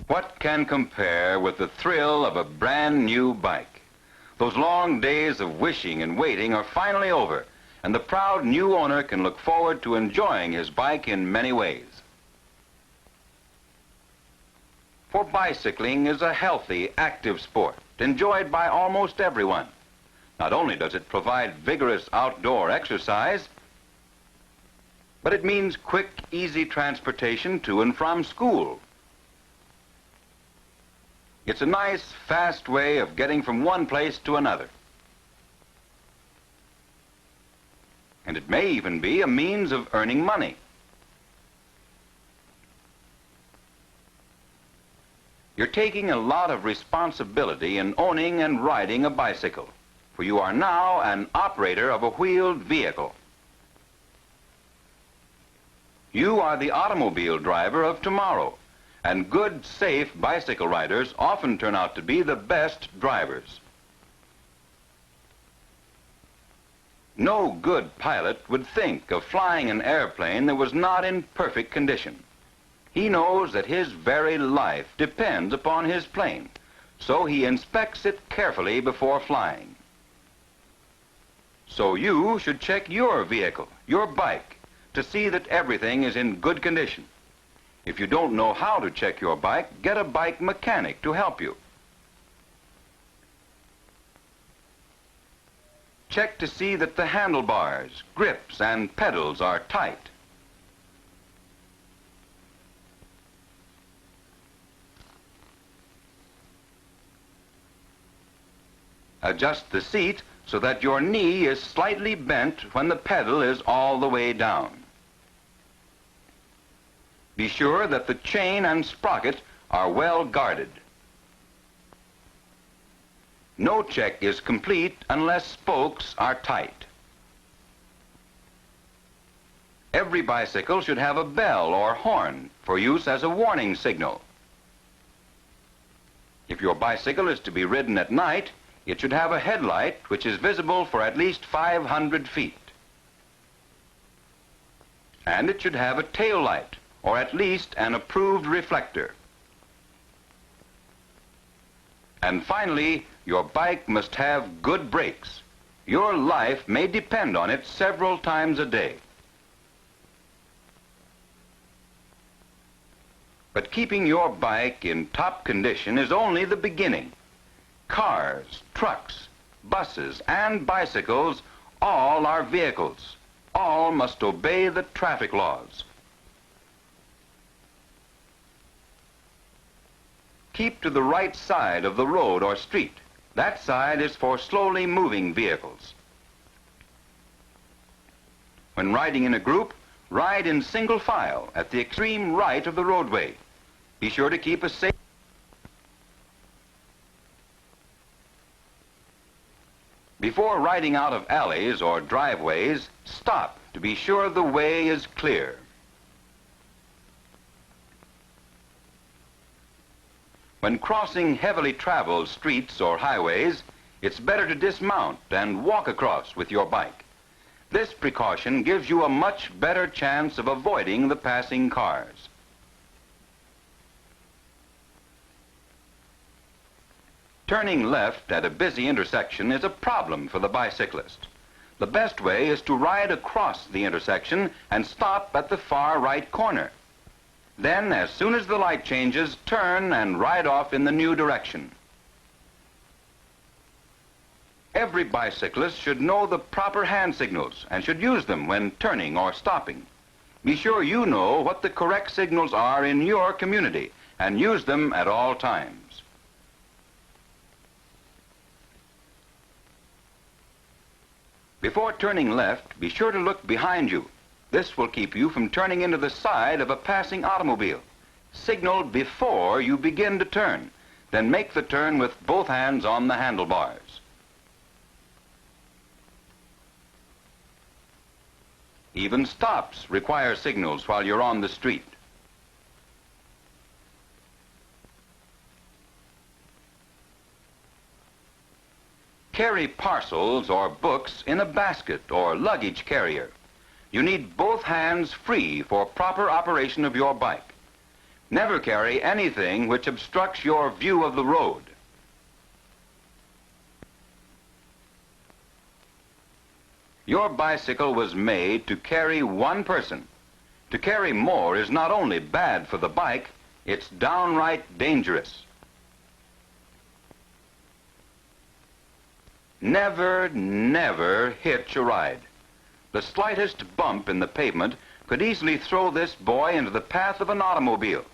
What can compare with the thrill of a brand new bike? Those long days of wishing and waiting are finally over, and the proud new owner can look forward to enjoying his bike in many ways. For bicycling is a healthy, active sport, enjoyed by almost everyone. Not only does it provide vigorous outdoor exercise, but it means quick, easy transportation to and from school. It's a nice, fast way of getting from one place to another. And it may even be a means of earning money. You're taking a lot of responsibility in owning and riding a bicycle, for you are now an operator of a wheeled vehicle. You are the automobile driver of tomorrow. And good, safe bicycle riders often turn out to be the best drivers. No good pilot would think of flying an airplane that was not in perfect condition. He knows that his very life depends upon his plane, so he inspects it carefully before flying. So you should check your vehicle, your bike, to see that everything is in good condition. If you don't know how to check your bike, get a bike mechanic to help you. Check to see that the handlebars, grips, and pedals are tight. Adjust the seat so that your knee is slightly bent when the pedal is all the way down. Be sure that the chain and sprocket are well guarded. No check is complete unless spokes are tight. Every bicycle should have a bell or horn for use as a warning signal. If your bicycle is to be ridden at night, it should have a headlight which is visible for at least 500 feet. And it should have a tail light, or at least an approved reflector. And finally, your bike must have good brakes. Your life may depend on it several times a day. But keeping your bike in top condition is only the beginning. Cars, trucks, buses, and bicycles all are vehicles. All must obey the traffic laws. Keep to the right side of the road or street. That side is for slowly moving vehicles. When riding in a group, ride in single file at the extreme right of the roadway. Be sure to keep a safe. Before riding out of alleys or driveways, stop to be sure the way is clear. When crossing heavily traveled streets or highways, it's better to dismount and walk across with your bike. This precaution gives you a much better chance of avoiding the passing cars. Turning left at a busy intersection is a problem for the bicyclist. The best way is to ride across the intersection and stop at the far right corner. Then, as soon as the light changes, turn and ride off in the new direction. Every bicyclist should know the proper hand signals and should use them when turning or stopping. Be sure you know what the correct signals are in your community and use them at all times. Before turning left, be sure to look behind you. This will keep you from turning into the side of a passing automobile. Signal before you begin to turn, then make the turn with both hands on the handlebars. Even stops require signals while you're on the street. Carry parcels or books in a basket or luggage carrier. You need both hands free for proper operation of your bike. Never carry anything which obstructs your view of the road. Your bicycle was made to carry one person. To carry more is not only bad for the bike, it's downright dangerous. Never, never hitch a ride. The slightest bump in the pavement could easily throw this boy into the path of an automobile.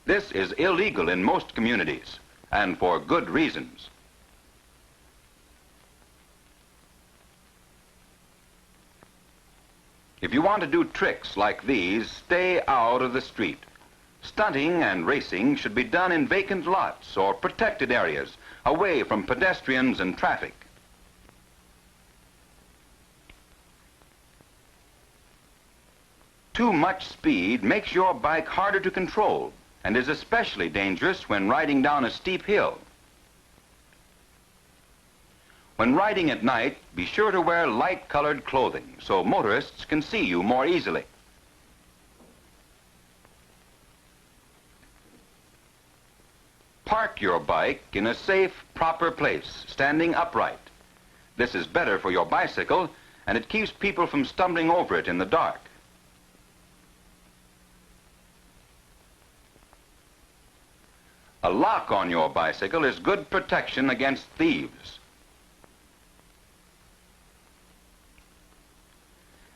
This is illegal in most communities, and for good reasons. If you want to do tricks like these, stay out of the street. Stunting and racing should be done in vacant lots or protected areas, away from pedestrians and traffic. Too much speed makes your bike harder to control and is especially dangerous when riding down a steep hill. When riding at night, be sure to wear light-colored clothing so motorists can see you more easily. Park your bike in a safe, proper place, standing upright. This is better for your bicycle, and it keeps people from stumbling over it in the dark. A lock on your bicycle is good protection against thieves.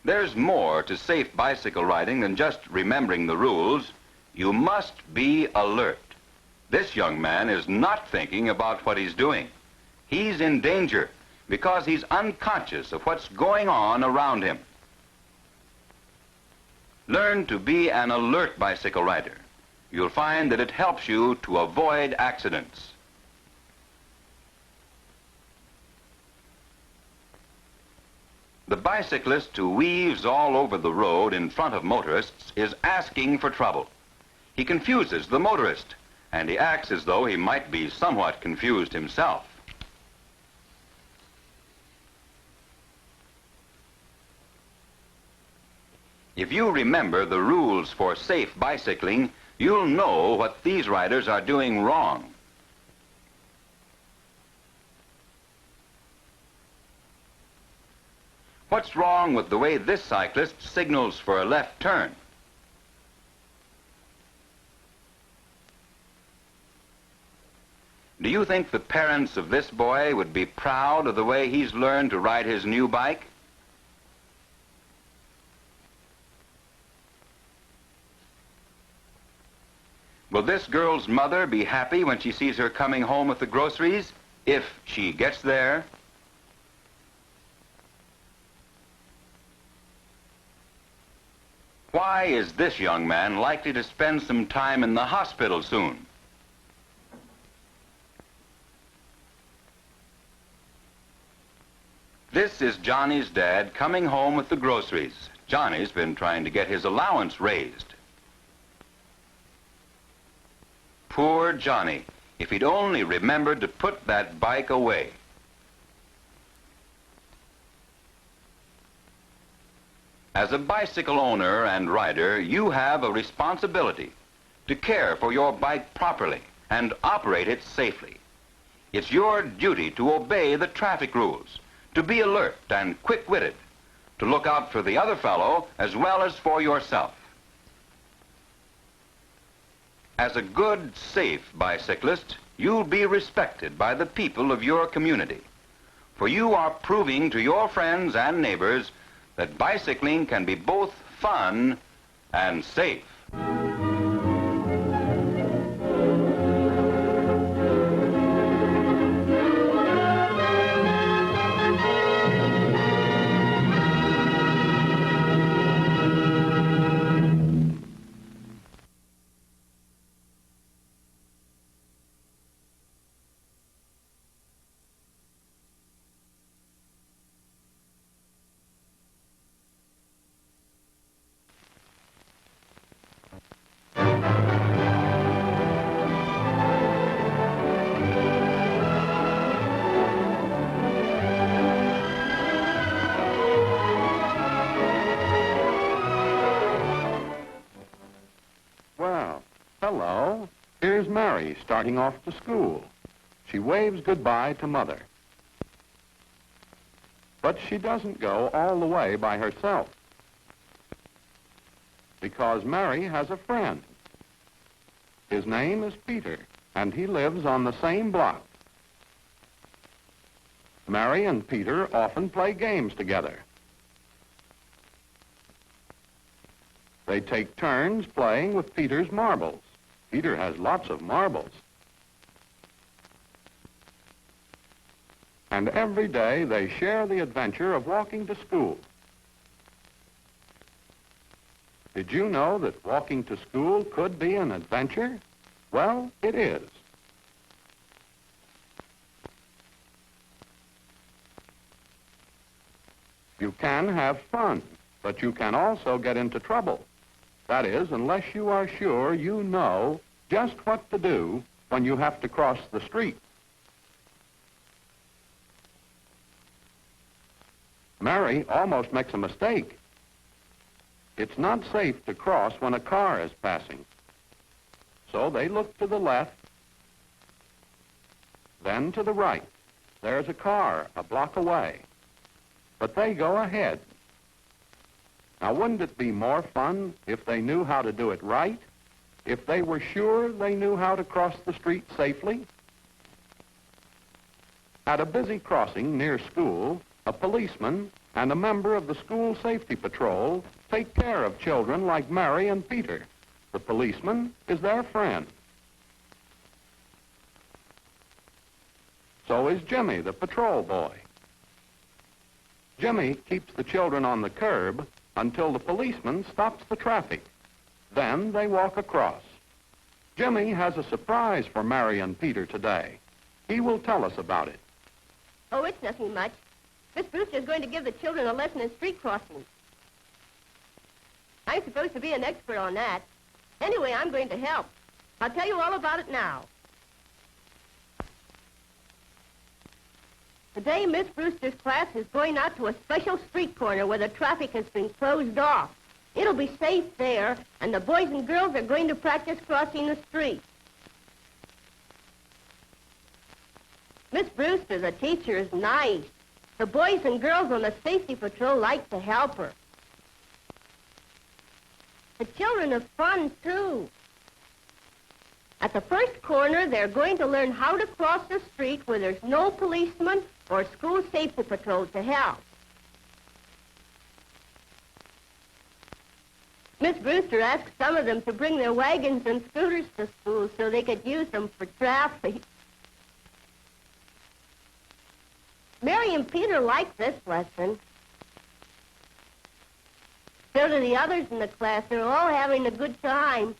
There's more to safe bicycle riding than just remembering the rules. You must be alert. This young man is not thinking about what he's doing. He's in danger because he's unconscious of what's going on around him. Learn to be an alert bicycle rider. You'll find that it helps you to avoid accidents. The bicyclist who weaves all over the road in front of motorists is asking for trouble. He confuses the motorist and he acts as though he might be somewhat confused himself. If you remember the rules for safe bicycling, you'll know what these riders are doing wrong. What's wrong with the way this cyclist signals for a left turn? Do you think the parents of this boy would be proud of the way he's learned to ride his new bike? Will this girl's mother be happy when she sees her coming home with the groceries, if she gets there? Why is this young man likely to spend some time in the hospital soon? This is Johnny's dad coming home with the groceries. Johnny's been trying to get his allowance raised. Poor Johnny, if he'd only remembered to put that bike away. As a bicycle owner and rider, you have a responsibility to care for your bike properly and operate it safely. It's your duty to obey the traffic rules, to be alert and quick-witted, to look out for the other fellow as well as for yourself. As a good, safe bicyclist, you'll be respected by the people of your community, for you are proving to your friends and neighbors that bicycling can be both fun and safe. Hello. Here's Mary starting off to school. She waves goodbye to Mother. But she doesn't go all the way by herself, because Mary has a friend. His name is Peter, and he lives on the same block. Mary and Peter often play games together. They take turns playing with Peter's marbles. Peter has lots of marbles. And every day they share the adventure of walking to school. Did you know that walking to school could be an adventure? Well, it is. You can have fun, but you can also get into trouble. That is, unless you are sure you know just what to do when you have to cross the street. Mary almost makes a mistake. It's not safe to cross when a car is passing. So they look to the left, then to the right. There's a car a block away, but they go ahead. Now, wouldn't it be more fun if they knew how to do it right? If they were sure they knew how to cross the street safely? At a busy crossing near school, a policeman and a member of the school safety patrol take care of children like Mary and Peter. The policeman is their friend. So is Jimmy, the patrol boy. Jimmy keeps the children on the curb until the policeman stops the traffic. Then they walk across. Jimmy has a surprise for Mary and Peter today. He will tell us about it. Oh, it's nothing much. Miss Brewster is going to give the children a lesson in street crossing. I'm supposed to be an expert on that. Anyway, I'm going to help. I'll tell you all about it now. Today, Miss Brewster's class is going out to a special street corner where the traffic has been closed off. It'll be safe there, and the boys and girls are going to practice crossing the street. Miss Brewster, the teacher, is nice. The boys and girls on the safety patrol like to help her. The children have fun, too. At the first corner, they're going to learn how to cross the street where there's no policeman or school safety patrol to help. Miss Brewster asked some of them to bring their wagons and scooters to school so they could use them for traffic. Mary and Peter like this lesson. So do the others in the class. They're all having a good time.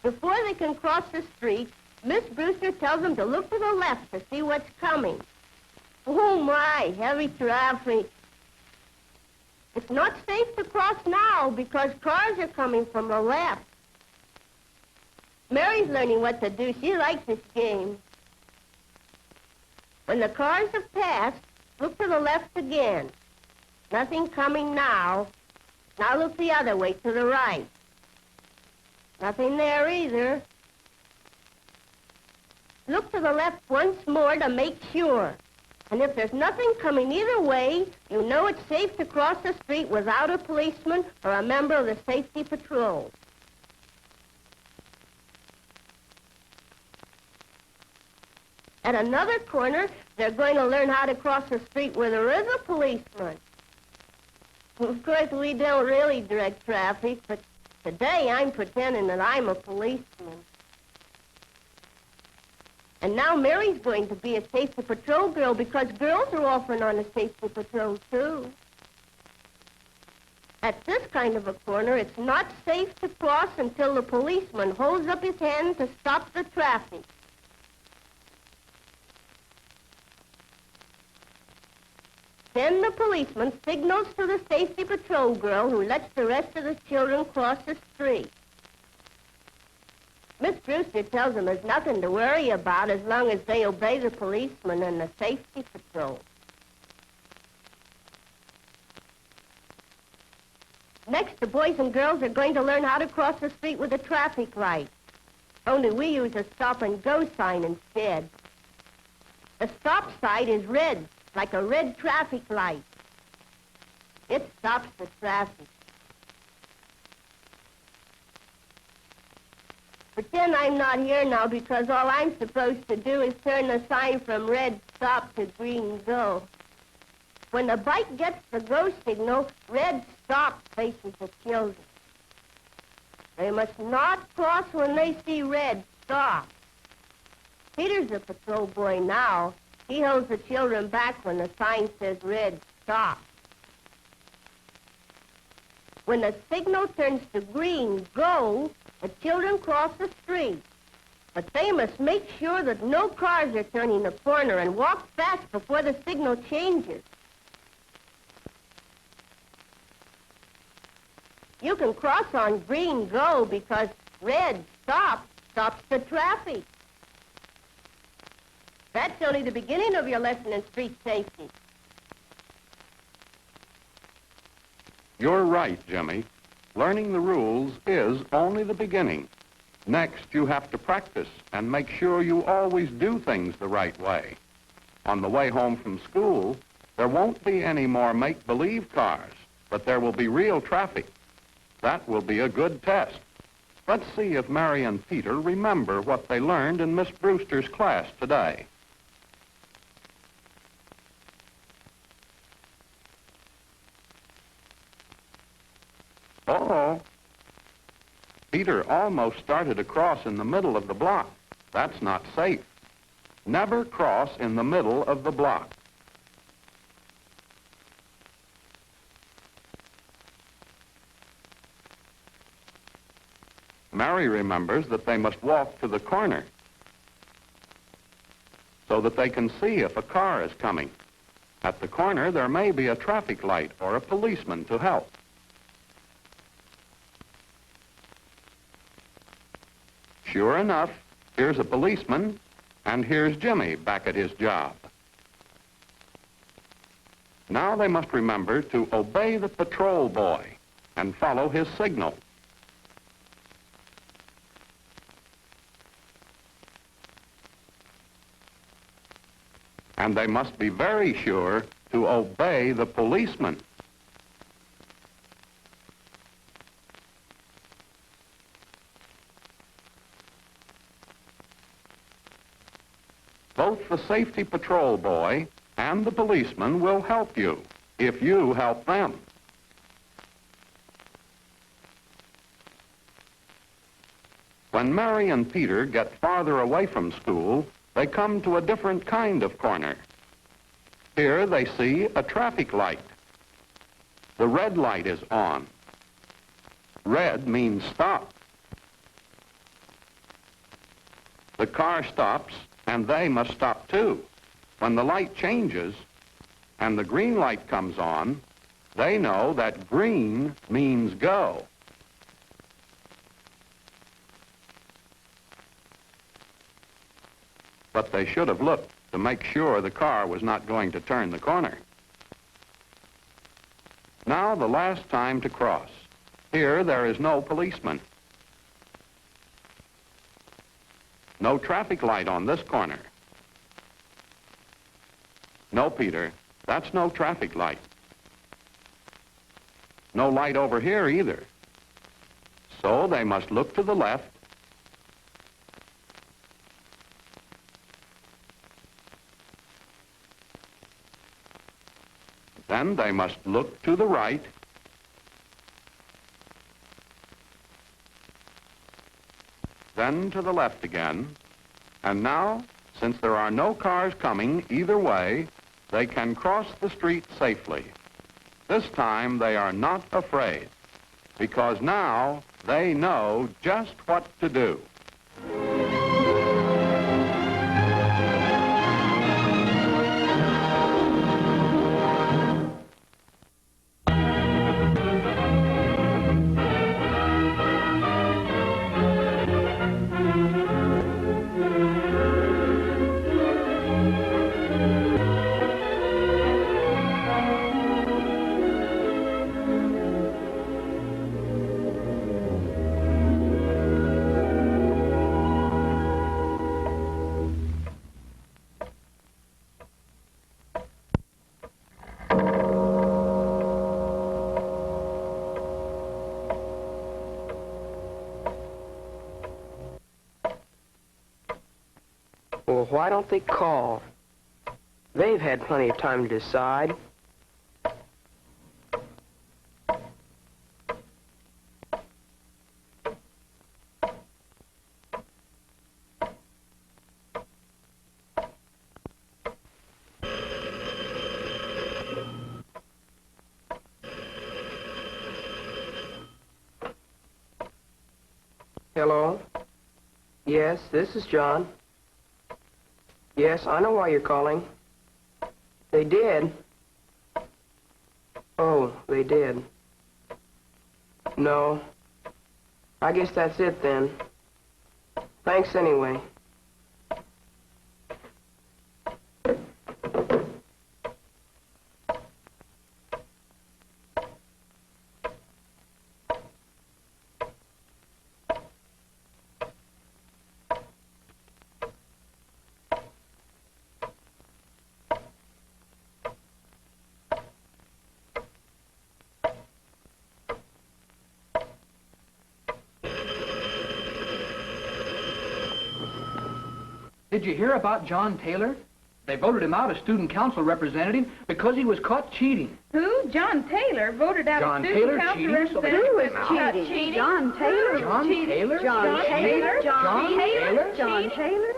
Before they can cross the street, Miss Brewster tells them to look to the left to see what's coming. Oh, my, heavy traffic. It's not safe to cross now because cars are coming from the left. Mary's learning what to do. She likes this game. When the cars have passed, look to the left again. Nothing coming now. Now look the other way, to the right. Nothing there either. Look to the left once more to make sure. And if there's nothing coming either way, you know it's safe to cross the street without a policeman or a member of the safety patrol. At another corner, they're going to learn how to cross the street where there is a policeman. Of course, we don't really direct traffic, but today I'm pretending that I'm a policeman. And now Mary's going to be a safety patrol girl because girls are often on a safety patrol, too. At this kind of a corner, it's not safe to cross until the policeman holds up his hand to stop the traffic. Then the policeman signals to the safety patrol girl who lets the rest of the children cross the street. Miss Brewster tells them there's nothing to worry about as long as they obey the policeman and the safety patrol. Next, the boys and girls are going to learn how to cross the street with a traffic light. Only we use a stop-and-go sign instead. The stop sign is red, like a red traffic light. It stops the traffic. Pretend I'm not here now because all I'm supposed to do is turn the sign from red stop to green go. When the bike gets the go signal, red stop faces the children. They must not cross when they see red stop. Peter's a patrol boy now. He holds the children back when the sign says red stop. When the signal turns to green go, the children cross the street. But they must make sure that no cars are turning the corner and walk fast before the signal changes. You can cross on green go because red stop stops the traffic. That's only the beginning of your lesson in street safety. You're right, Jimmy. Learning the rules is only the beginning. Next, you have to practice and make sure you always do things the right way. On the way home from school, there won't be any more make-believe cars, but there will be real traffic. That will be a good test. Let's see if Mary and Peter remember what they learned in Miss Brewster's class today. Uh-oh. Peter almost started to cross in the middle of the block. That's not safe. Never cross in the middle of the block. Mary remembers that they must walk to the corner so that they can see if a car is coming. At the corner, there may be a traffic light or a policeman to help. sure enough, here's a policeman, and here's Jimmy back at his job. Now they must remember to obey the patrol boy and follow his signal. And they must be very sure to obey the policeman. Both the safety patrol boy and the policeman will help you if you help them. When Mary and Peter get farther away from school, they come to a different kind of corner. Here they see a traffic light. The red light is on. Red means stop. The car stops, and they must stop too. When the light changes and the green light comes on, they know that green means go. But they should have looked to make sure the car was not going to turn the corner. Now the last time to cross. Here there is no policeman. No traffic light on this corner. No, Peter, that's no traffic light. No light over here either. So they must look to the left. Then they must look to the right. Then to the left again. And now, since there are no cars coming either way, they can cross the street safely. This time they are not afraid, because now they know just what to do. Well, why don't they call? They've had plenty of time to decide. Hello? Yes, this is John. Yes, I know why you're calling. They did. Oh, they did. No. I guess that's it then. Thanks anyway. Did you hear about John Taylor? They voted him out as student council representative because he was caught cheating. Who? John Taylor voted out John a student Taylor council cheating? representative. Who was is cheating? John Taylor? John Taylor? John Taylor? John Taylor? John Taylor?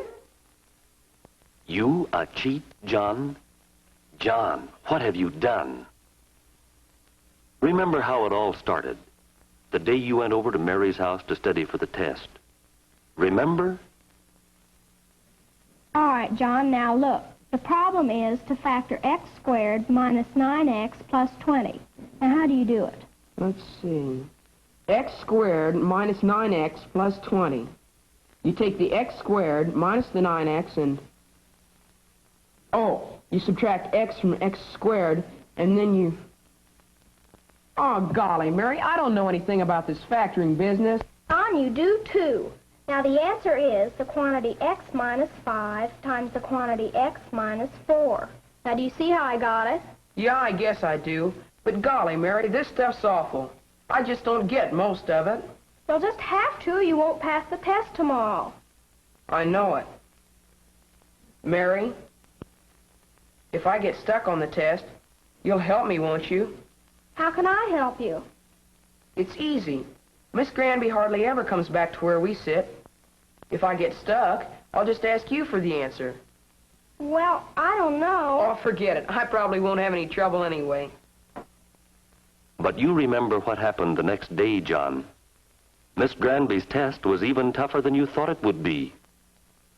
You a cheat, John? John, what have you done? Remember how it all started? The day you went over to Mary's house to study for the test. Remember? All right, John, now look. The problem is to factor x squared minus 9x plus 20. Now, how do you do it? Let's see. X squared minus 9x plus 20. You take the x squared minus the 9x and... Oh, you subtract x from x squared, and then you... Oh, golly, Mary, I don't know anything about this factoring business. Tom, you do too. Now, the answer is the quantity x minus 5 times the quantity x minus 4. Now, do you see how I got it? Yeah, I guess I do. But golly, Mary, this stuff's awful. I just don't get most of it. You'll just have to. You won't pass the test tomorrow. I know it. Mary, if I get stuck on the test, you'll help me, won't you? How can I help you? It's easy. Miss Granby hardly ever comes back to where we sit. If I get stuck, I'll just ask you for the answer. Well, I don't know. Oh, forget it. I probably won't have any trouble anyway. But you remember what happened the next day, John. Miss Granby's test was even tougher than you thought it would be.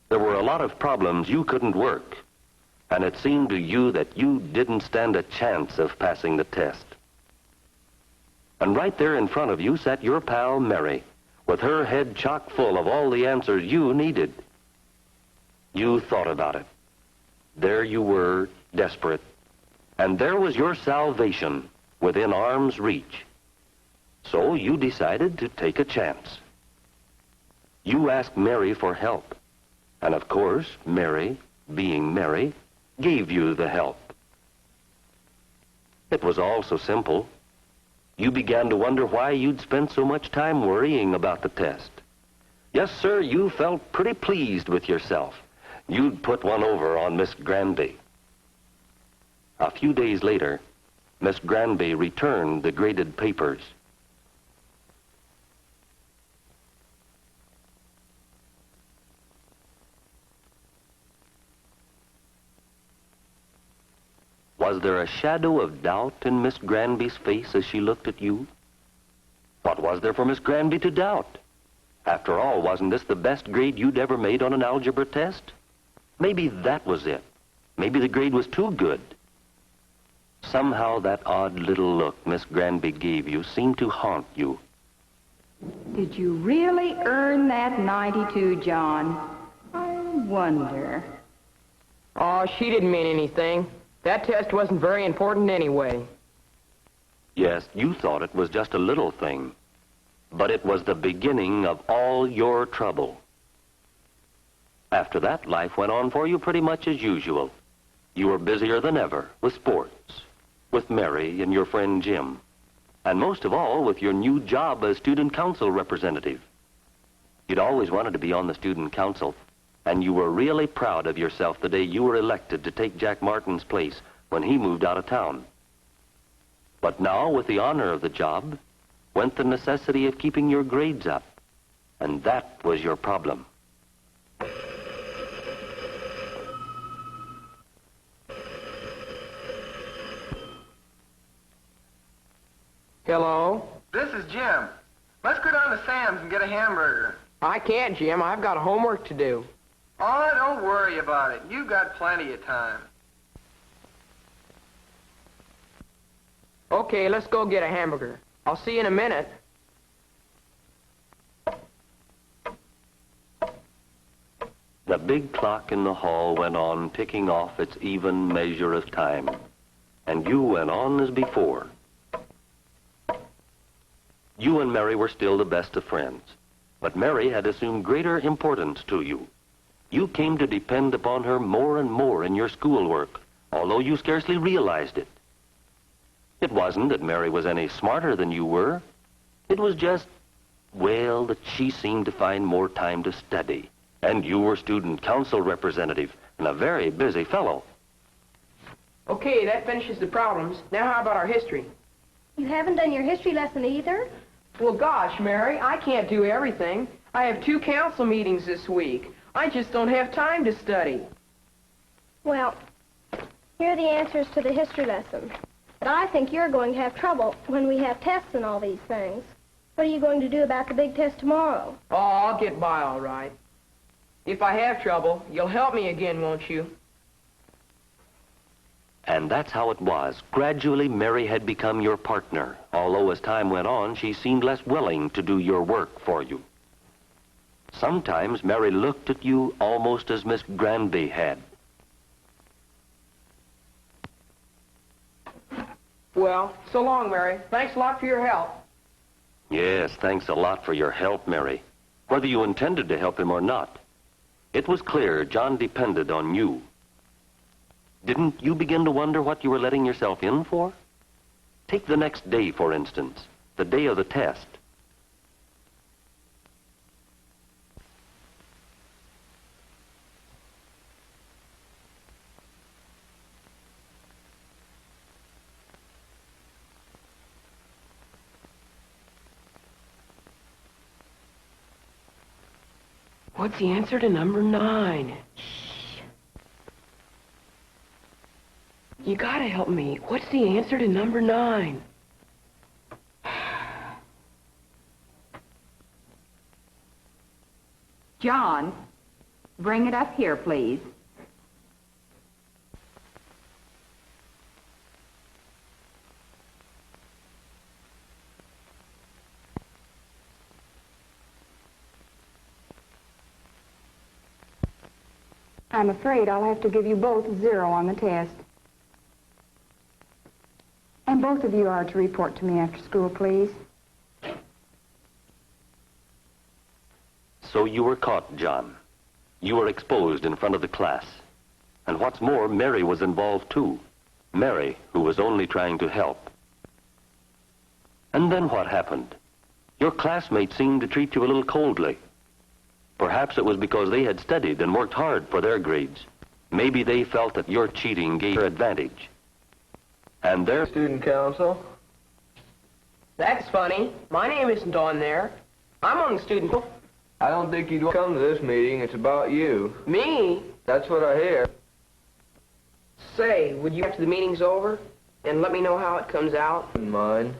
There were a lot of problems you couldn't work, and it seemed to you that you didn't stand a chance of passing the test. And right there in front of you sat your pal Mary, with her head chock full of all the answers you needed. You thought about it. There you were, desperate, and there was your salvation within arm's reach. So you decided to take a chance. You asked Mary for help, and of course, Mary, being Mary, gave you the help. It was all so simple. You began to wonder why you'd spent so much time worrying about the test. Yes, sir, you felt pretty pleased with yourself. You'd put one over on Miss Granby. A few days later, Miss Granby returned the graded papers. Was there a shadow of doubt in Miss Granby's face as she looked at you? What was there for Miss Granby to doubt? After all, wasn't this the best grade you'd ever made on an algebra test? Maybe that was it. Maybe the grade was too good. Somehow that odd little look Miss Granby gave you seemed to haunt you. Did you really earn that 92, John? I wonder. Oh, she didn't mean anything. That test wasn't very important anyway. Yes, you thought it was just a little thing, but it was the beginning of all your trouble. After that, life went on for you pretty much as usual. You were busier than ever with sports, with Mary and your friend Jim, and most of all with your new job as student council representative. You'd always wanted to be on the student council, and you were really proud of yourself the day you were elected to take Jack Martin's place when he moved out of town. But now, with the honor of the job, went the necessity of keeping your grades up, and that was your problem. Hello? This is Jim. Let's go down to Sam's and get a hamburger. I can't, Jim. I've got homework to do. Oh, don't worry about it. You've got plenty of time. Okay, let's go get a hamburger. I'll see you in a minute. The big clock in the hall went on ticking off its even measure of time, and you went on as before. You and Mary were still the best of friends, but Mary had assumed greater importance to you. You came to depend upon her more and more in your schoolwork, although you scarcely realized it. It wasn't that Mary was any smarter than you were. It was just, well, that she seemed to find more time to study. And you were student council representative and a very busy fellow. Okay, that finishes the problems. Now how about our history? You haven't done your history lesson either? Well, gosh, Mary, I can't do everything. I have 2 council meetings this week. I just don't have time to study. Well, here are the answers to the history lesson. But I think you're going to have trouble when we have tests and all these things. What are you going to do about the big test tomorrow? Oh, I'll get by all right. If I have trouble, you'll help me again, won't you? And that's how it was. Gradually, Mary had become your partner, although as time went on, she seemed less willing to do your work for you. Sometimes Mary looked at you almost as Miss Granby had. Well, so long, Mary. Thanks a lot for your help. Yes, thanks a lot for your help, Mary. Whether you intended to help him or not, it was clear John depended on you. Didn't you begin to wonder what you were letting yourself in for? Take the next day, for instance, the day of the test. What's the answer to number 9? You gotta help me. What's the answer to number 9? John, bring it up here, please. I'm afraid I'll have to give you both 0 on the test. And both of you are to report to me after school, please. So you were caught, John. You were exposed in front of the class. And what's more, Mary was involved too. Mary, who was only trying to help. And then what happened? Your classmates seemed to treat you a little coldly. Perhaps it was because they had studied and worked hard for their grades. Maybe they felt that your cheating gave her advantage. And their student council. That's funny. My name isn't on there. I'm on the student council. I don't think you'd come to this meeting. It's about you. Me? That's what I hear. Say, would you after the meeting's over and let me know how it comes out? Wouldn't mind.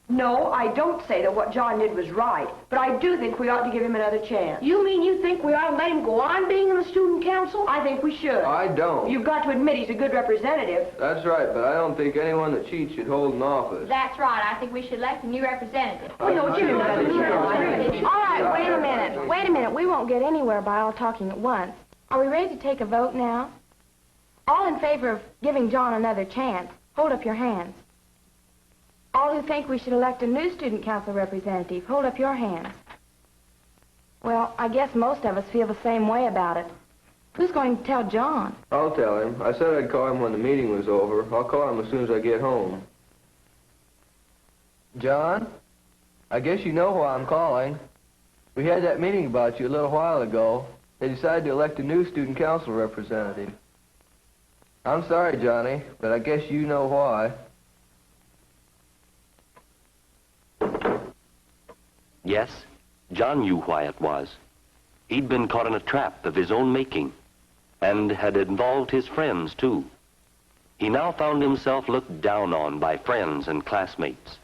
No, I don't say that what John did was right, but I do think we ought to give him another chance. You mean you think we ought to let him go on being in the student council? I think we should. I don't. You've got to admit he's a good representative. That's right, but I don't think anyone that cheats should hold an office. That's right. I think we should elect a new representative. Oh, no, give him another chance. All right, wait a minute. Wait a minute. We won't get anywhere by all talking at once. Are we ready to take a vote now? All in favor of giving John another chance, hold up your hands. All who think we should elect a new student council representative, hold up your hands. Well, I guess most of us feel the same way about it. Who's going to tell John? I'll tell him. I said I'd call him when the meeting was over. I'll call him as soon as I get home. John, I guess you know why I'm calling. We had that meeting about you a little while ago. They decided to elect a new student council representative. I'm sorry, Johnny, but I guess you know why. Yes, John knew why it was. He'd been caught in a trap of his own making, and had involved his friends, too. He now found himself looked down on by friends and classmates.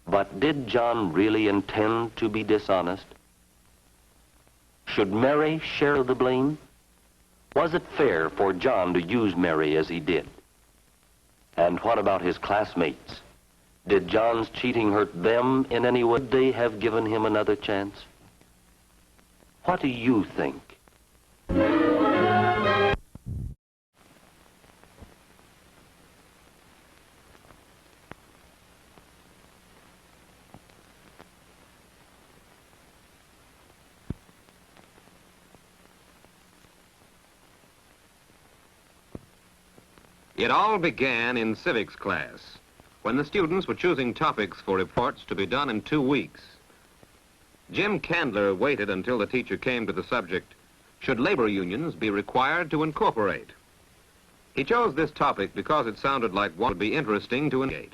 But did John really intend to be dishonest? Should Mary share the blame? Was it fair for John to use Mary as he did? And what about his classmates? Did John's cheating hurt them in any way? Would they have given him another chance? What do you think? It all began in civics class, when the students were choosing topics for reports to be done in 2 weeks. Jim Candler waited until the teacher came to the subject, should labor unions be required to incorporate? He chose this topic because it sounded like one would be interesting to engage.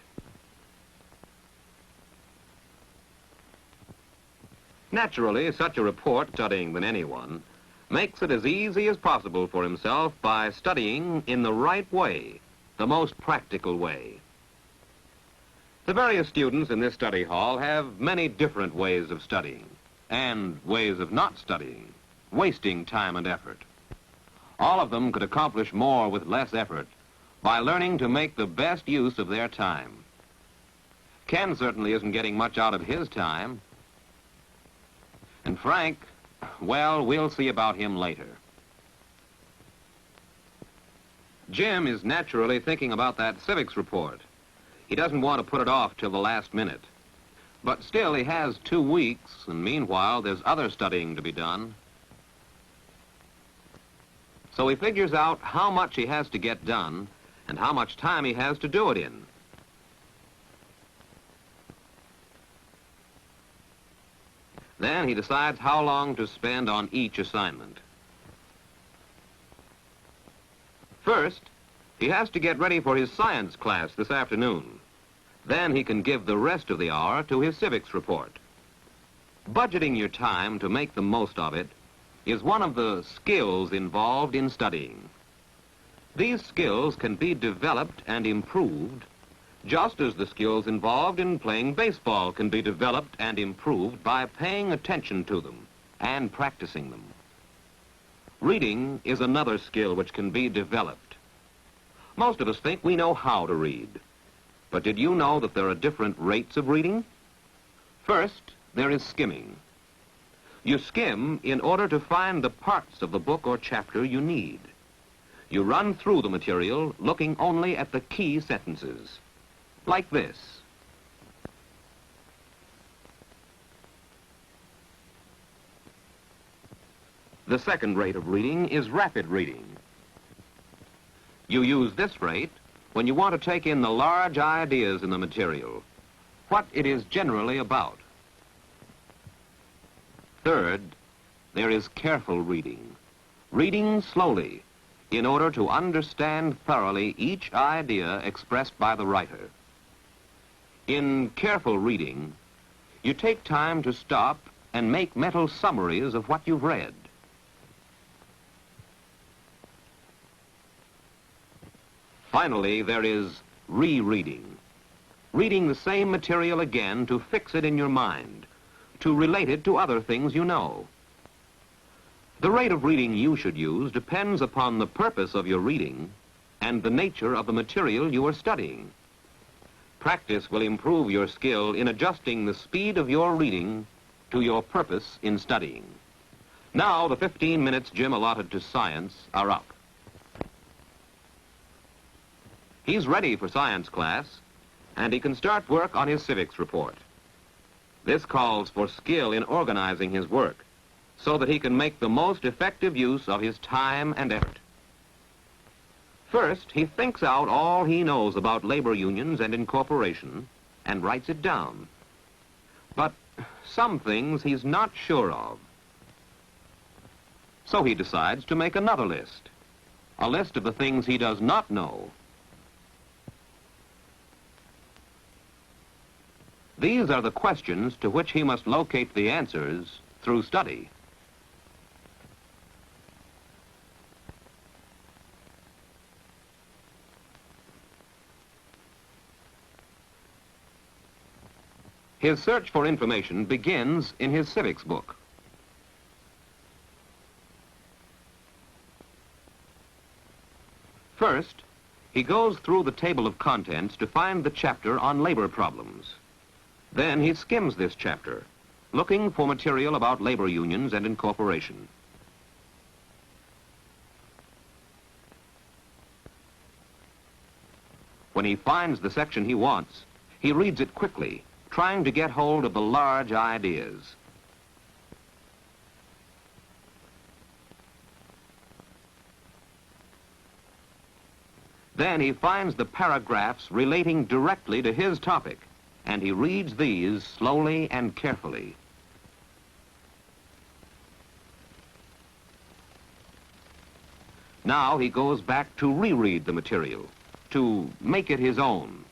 Naturally, such a report, studying than anyone, makes it as easy as possible for himself by studying in the right way, the most practical way. The various students in this study hall have many different ways of studying and ways of not studying, wasting time and effort. All of them could accomplish more with less effort by learning to make the best use of their time. Ken certainly isn't getting much out of his time. And Frank, well, we'll see about him later. Jim is naturally thinking about that civics report. He doesn't want to put it off till the last minute. But still, he has 2 weeks, and meanwhile, there's other studying to be done. So he figures out how much he has to get done and how much time he has to do it in. Then he decides how long to spend on each assignment. First, he has to get ready for his science class this afternoon. Then he can give the rest of the hour to his civics report. Budgeting your time to make the most of it is one of the skills involved in studying. These skills can be developed and improved just as the skills involved in playing baseball can be developed and improved by paying attention to them and practicing them. Reading is another skill which can be developed. Most of us think we know how to read. But did you know that there are different rates of reading? First, there is skimming. You skim in order to find the parts of the book or chapter you need. You run through the material looking only at the key sentences, like this. The second rate of reading is rapid reading. You use this rate when you want to take in the large ideas in the material, what it is generally about. Third, there is careful reading. Reading slowly in order to understand thoroughly each idea expressed by the writer. In careful reading, you take time to stop and make mental summaries of what you've read. Finally, there is rereading. Reading the same material again to fix it in your mind, to relate it to other things you know. The rate of reading you should use depends upon the purpose of your reading and the nature of the material you are studying. Practice will improve your skill in adjusting the speed of your reading to your purpose in studying. Now, the 15 minutes Jim allotted to science are up. He's ready for science class, and he can start work on his civics report. This calls for skill in organizing his work so that he can make the most effective use of his time and effort. First, he thinks out all he knows about labor unions and incorporation and writes it down. But some things he's not sure of. So he decides to make another list, a list of the things he does not know. These are the questions to which he must locate the answers through study. His search for information begins in his civics book. First, he goes through the table of contents to find the chapter on labor problems. Then he skims this chapter, looking for material about labor unions and incorporation. When he finds the section he wants, he reads it quickly, trying to get hold of the large ideas. Then he finds the paragraphs relating directly to his topic, and he reads these slowly and carefully. Now he goes back to reread the material, to make it his own.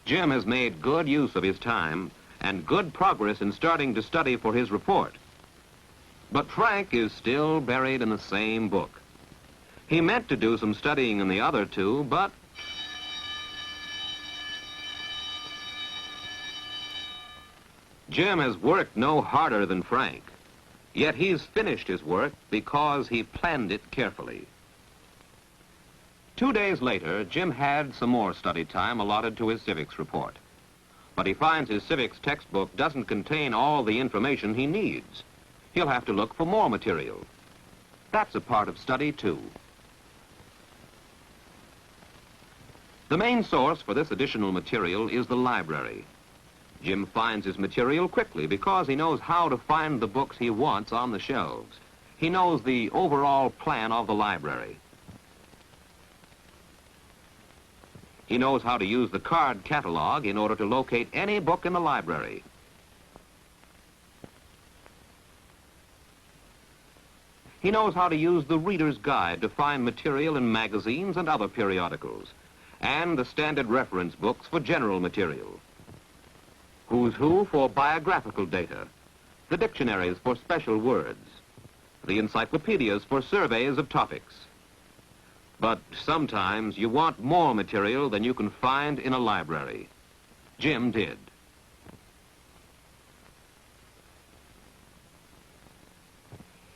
Jim has made good use of his time and good progress in starting to study for his report. But Frank is still buried in the same book. He meant to do some studying in the other two, but Jim has worked no harder than Frank. Yet he's finished his work because he planned it carefully. 2 days later, Jim had some more study time allotted to his civics report. but he finds his civics textbook doesn't contain all the information he needs. He'll have to look for more material. That's a part of study, too. The main source for this additional material is the library. Jim finds his material quickly because he knows how to find the books he wants on the shelves. He knows the overall plan of the library. He knows how to use the card catalog in order to locate any book in the library. He knows how to use the reader's guide to find material in magazines and other periodicals, and the standard reference books for general material. Who's Who for biographical data, the dictionaries for special words, the encyclopedias for surveys of topics. But sometimes you want more material than you can find in a library. Jim did.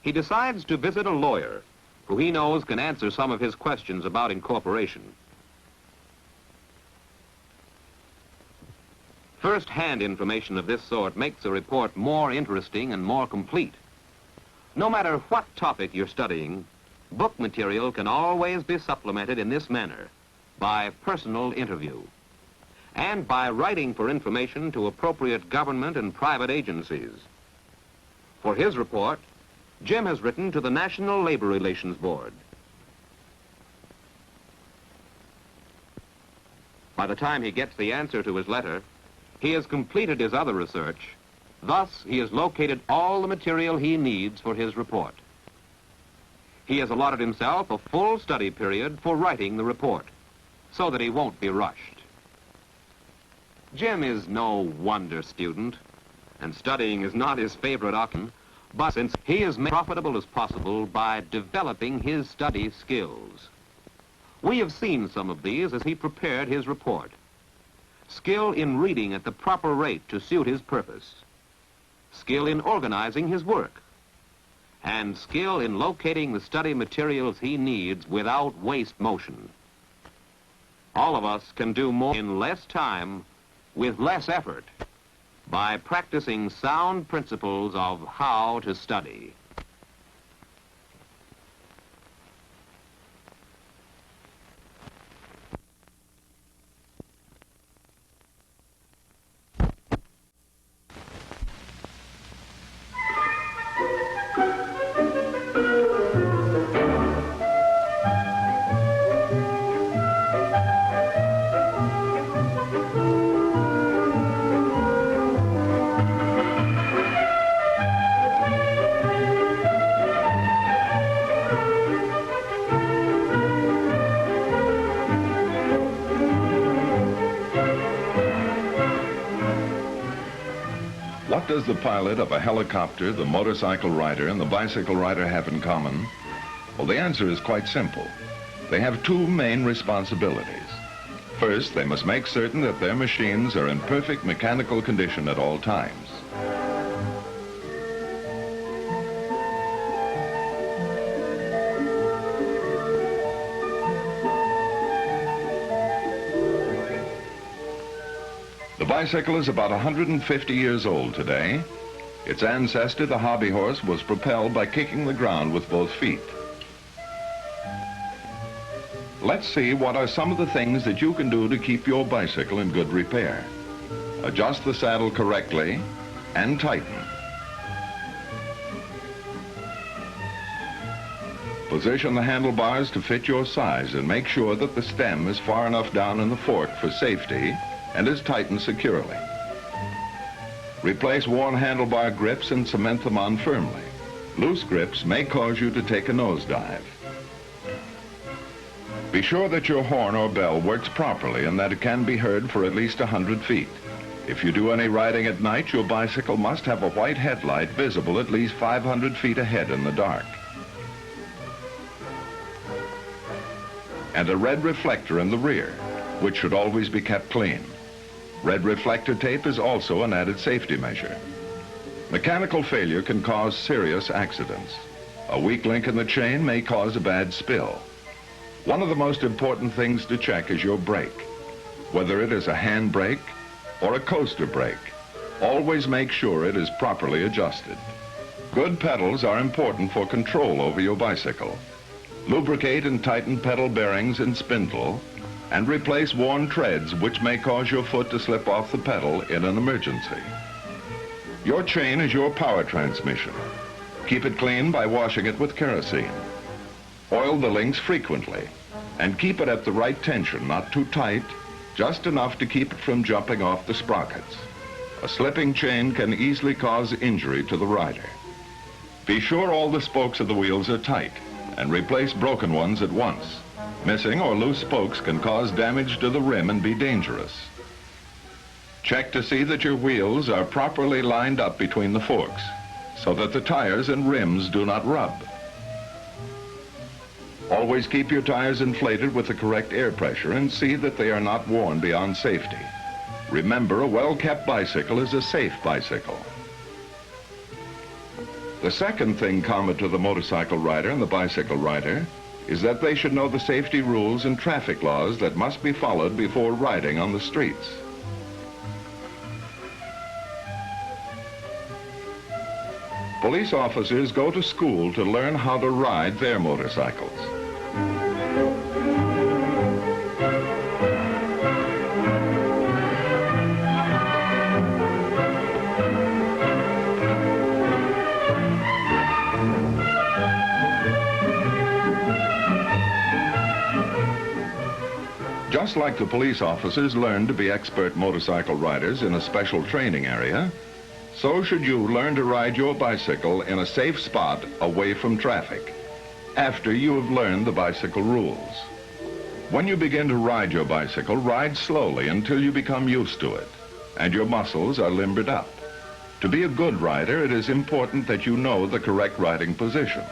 He decides to visit a lawyer who he knows can answer some of his questions about incorporation. First-hand information of this sort makes a report more interesting and more complete. No matter what topic you're studying, book material can always be supplemented in this manner by personal interview and by writing for information to appropriate government and private agencies. For his report, Jim has written to the National Labor Relations Board. By the time he gets the answer to his letter, he has completed his other research. Thus, he has located all the material he needs for his report. He has allotted himself a full study period for writing the report, so that he won't be rushed. Jim is no wonder student, and studying is not his favorite occupation, but since he is made profitable as possible by developing his study skills. We have seen some of these as he prepared his report. Skill in reading at the proper rate to suit his purpose. Skill in organizing his work. And skill in locating the study materials he needs without waste motion. All of us can do more in less time with less effort by practicing sound principles of how to study. What does the pilot of a helicopter, the motorcycle rider, and the bicycle rider have in common? Well, the answer is quite simple. They have two main responsibilities. First, they must make certain that their machines are in perfect mechanical condition at all times. The bicycle is about 150 years old today. Its ancestor, the hobby horse, was propelled by kicking the ground with both feet. Let's see what are some of the things that you can do to keep your bicycle in good repair. Adjust the saddle correctly and tighten. Position the handlebars to fit your size and make sure that the stem is far enough down in the fork for safety and is tightened securely. Replace worn handlebar grips and cement them on firmly. Loose grips may cause you to take a nosedive. Be sure that your horn or bell works properly and that it can be heard for at least 100 feet. If you do any riding at night, your bicycle must have a white headlight visible at least 500 feet ahead in the dark. And a red reflector in the rear, which should always be kept clean. Red reflector tape is also an added safety measure. Mechanical failure can cause serious accidents. A weak link in the chain may cause a bad spill. One of the most important things to check is your brake, whether it is a hand brake or a coaster brake. Always make sure it is properly adjusted. Good pedals are important for control over your bicycle. Lubricate and tighten pedal bearings and spindle, and replace worn treads which may cause your foot to slip off the pedal in an emergency. Your chain is your power transmission. Keep it clean by washing it with kerosene. Oil the links frequently, and keep it at the right tension, not too tight, just enough to keep it from jumping off the sprockets. A slipping chain can easily cause injury to the rider. Be sure all the spokes of the wheels are tight, and replace broken ones at once. Missing or loose spokes can cause damage to the rim and be dangerous. Check to see that your wheels are properly lined up between the forks, so that the tires and rims do not rub. Always keep your tires inflated with the correct air pressure and see that they are not worn beyond safety. Remember, a well-kept bicycle is a safe bicycle. The second thing common to the motorcycle rider and the bicycle rider is that they should know the safety rules and traffic laws that must be followed before riding on the streets. Police officers go to school to learn how to ride their motorcycles. Just like the police officers learn to be expert motorcycle riders in a special training area, so should you learn to ride your bicycle in a safe spot away from traffic, after you have learned the bicycle rules. When you begin to ride your bicycle, ride slowly until you become used to it, and your muscles are limbered up. To be a good rider, it is important that you know the correct riding position.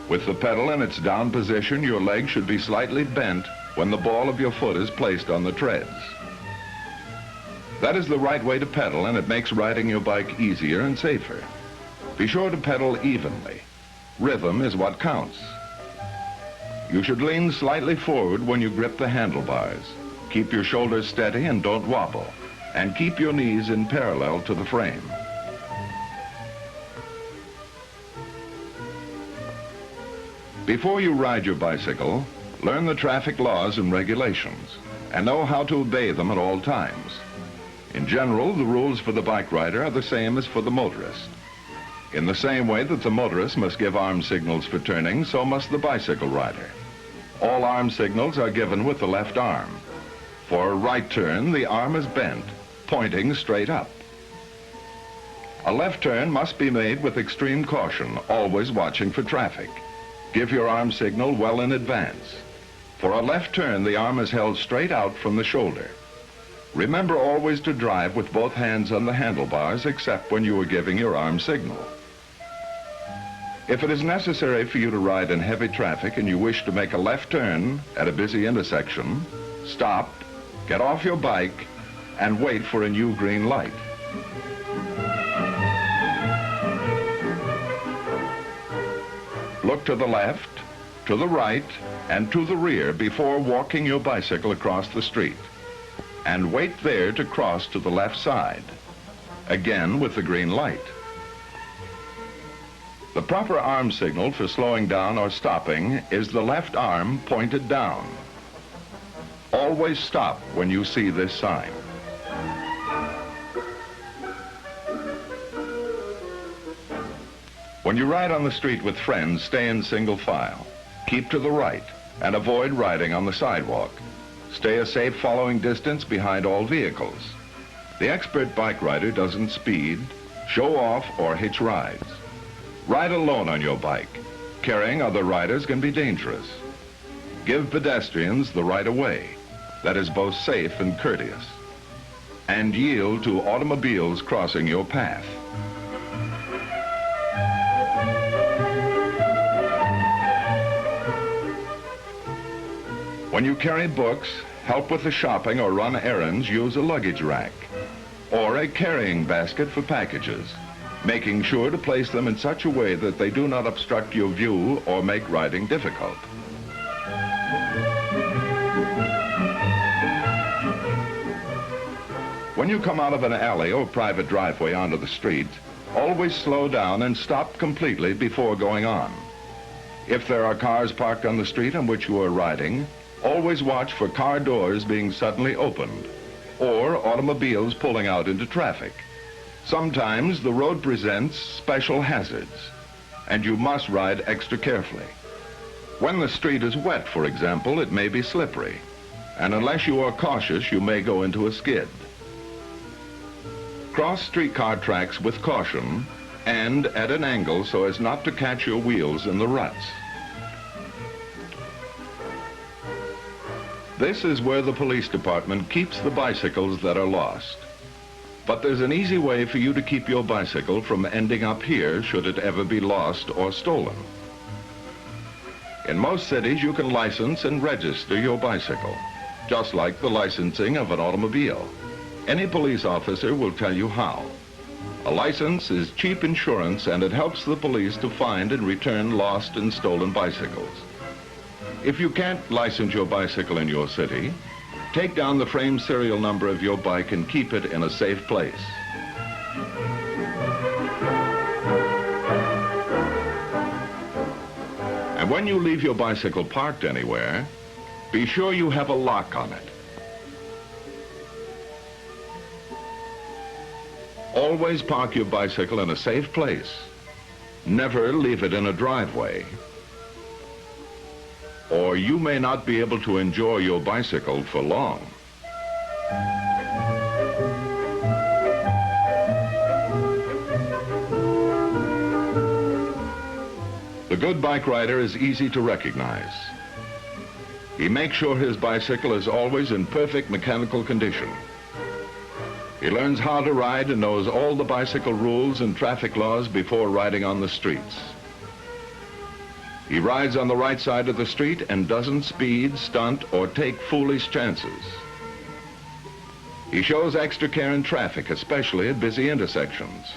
With the pedal in its down position, your leg should be slightly bent when the ball of your foot is placed on the treads. That is the right way to pedal, and it makes riding your bike easier and safer. Be sure to pedal evenly. Rhythm is what counts. You should lean slightly forward when you grip the handlebars. Keep your shoulders steady and don't wobble, and keep your knees in parallel to the frame. Before you ride your bicycle, learn the traffic laws and regulations, and know how to obey them at all times. In general, the rules for the bike rider are the same as for the motorist. In the same way that the motorist must give arm signals for turning, so must the bicycle rider. All arm signals are given with the left arm. For a right turn, the arm is bent, pointing straight up. A left turn must be made with extreme caution, always watching for traffic. Give your arm signal well in advance. For a left turn, the arm is held straight out from the shoulder. Remember always to drive with both hands on the handlebars except when you are giving your arm signal. If it is necessary for you to ride in heavy traffic and you wish to make a left turn at a busy intersection, stop, get off your bike, and wait for a new green light. Look to the left, to the right, and to the rear before walking your bicycle across the street. And wait there to cross to the left side, again with the green light. The proper arm signal for slowing down or stopping is the left arm pointed down. Always stop when you see this sign. When you ride on the street with friends, stay in single file. Keep to the right and avoid riding on the sidewalk. Stay a safe following distance behind all vehicles. The expert bike rider doesn't speed, show off, or hitch rides. Ride alone on your bike. Carrying other riders can be dangerous. Give pedestrians the right of way. That is both safe and courteous. And yield to automobiles crossing your path. When you carry books, help with the shopping, or run errands, use a luggage rack or a carrying basket for packages, making sure to place them in such a way that they do not obstruct your view or make riding difficult. When you come out of an alley or private driveway onto the street, always slow down and stop completely before going on. If there are cars parked on the street on which you are riding, always watch for car doors being suddenly opened or automobiles pulling out into traffic. Sometimes the road presents special hazards, and you must ride extra carefully. When the street is wet, for example, it may be slippery, and unless you are cautious, you may go into a skid. Cross streetcar tracks with caution and at an angle so as not to catch your wheels in the ruts. This is where the police department keeps the bicycles that are lost. But there's an easy way for you to keep your bicycle from ending up here should it ever be lost or stolen. In most cities, you can license and register your bicycle, just like the licensing of an automobile. Any police officer will tell you how. A license is cheap insurance, and it helps the police to find and return lost and stolen bicycles. If you can't license your bicycle in your city, take down the frame serial number of your bike and keep it in a safe place. And when you leave your bicycle parked anywhere, be sure you have a lock on it. Always park your bicycle in a safe place. Never leave it in a driveway, or you may not be able to enjoy your bicycle for long. The good bike rider is easy to recognize. He makes sure his bicycle is always in perfect mechanical condition. He learns how to ride and knows all the bicycle rules and traffic laws before riding on the streets. He rides on the right side of the street and doesn't speed, stunt, or take foolish chances. He shows extra care in traffic, especially at busy intersections.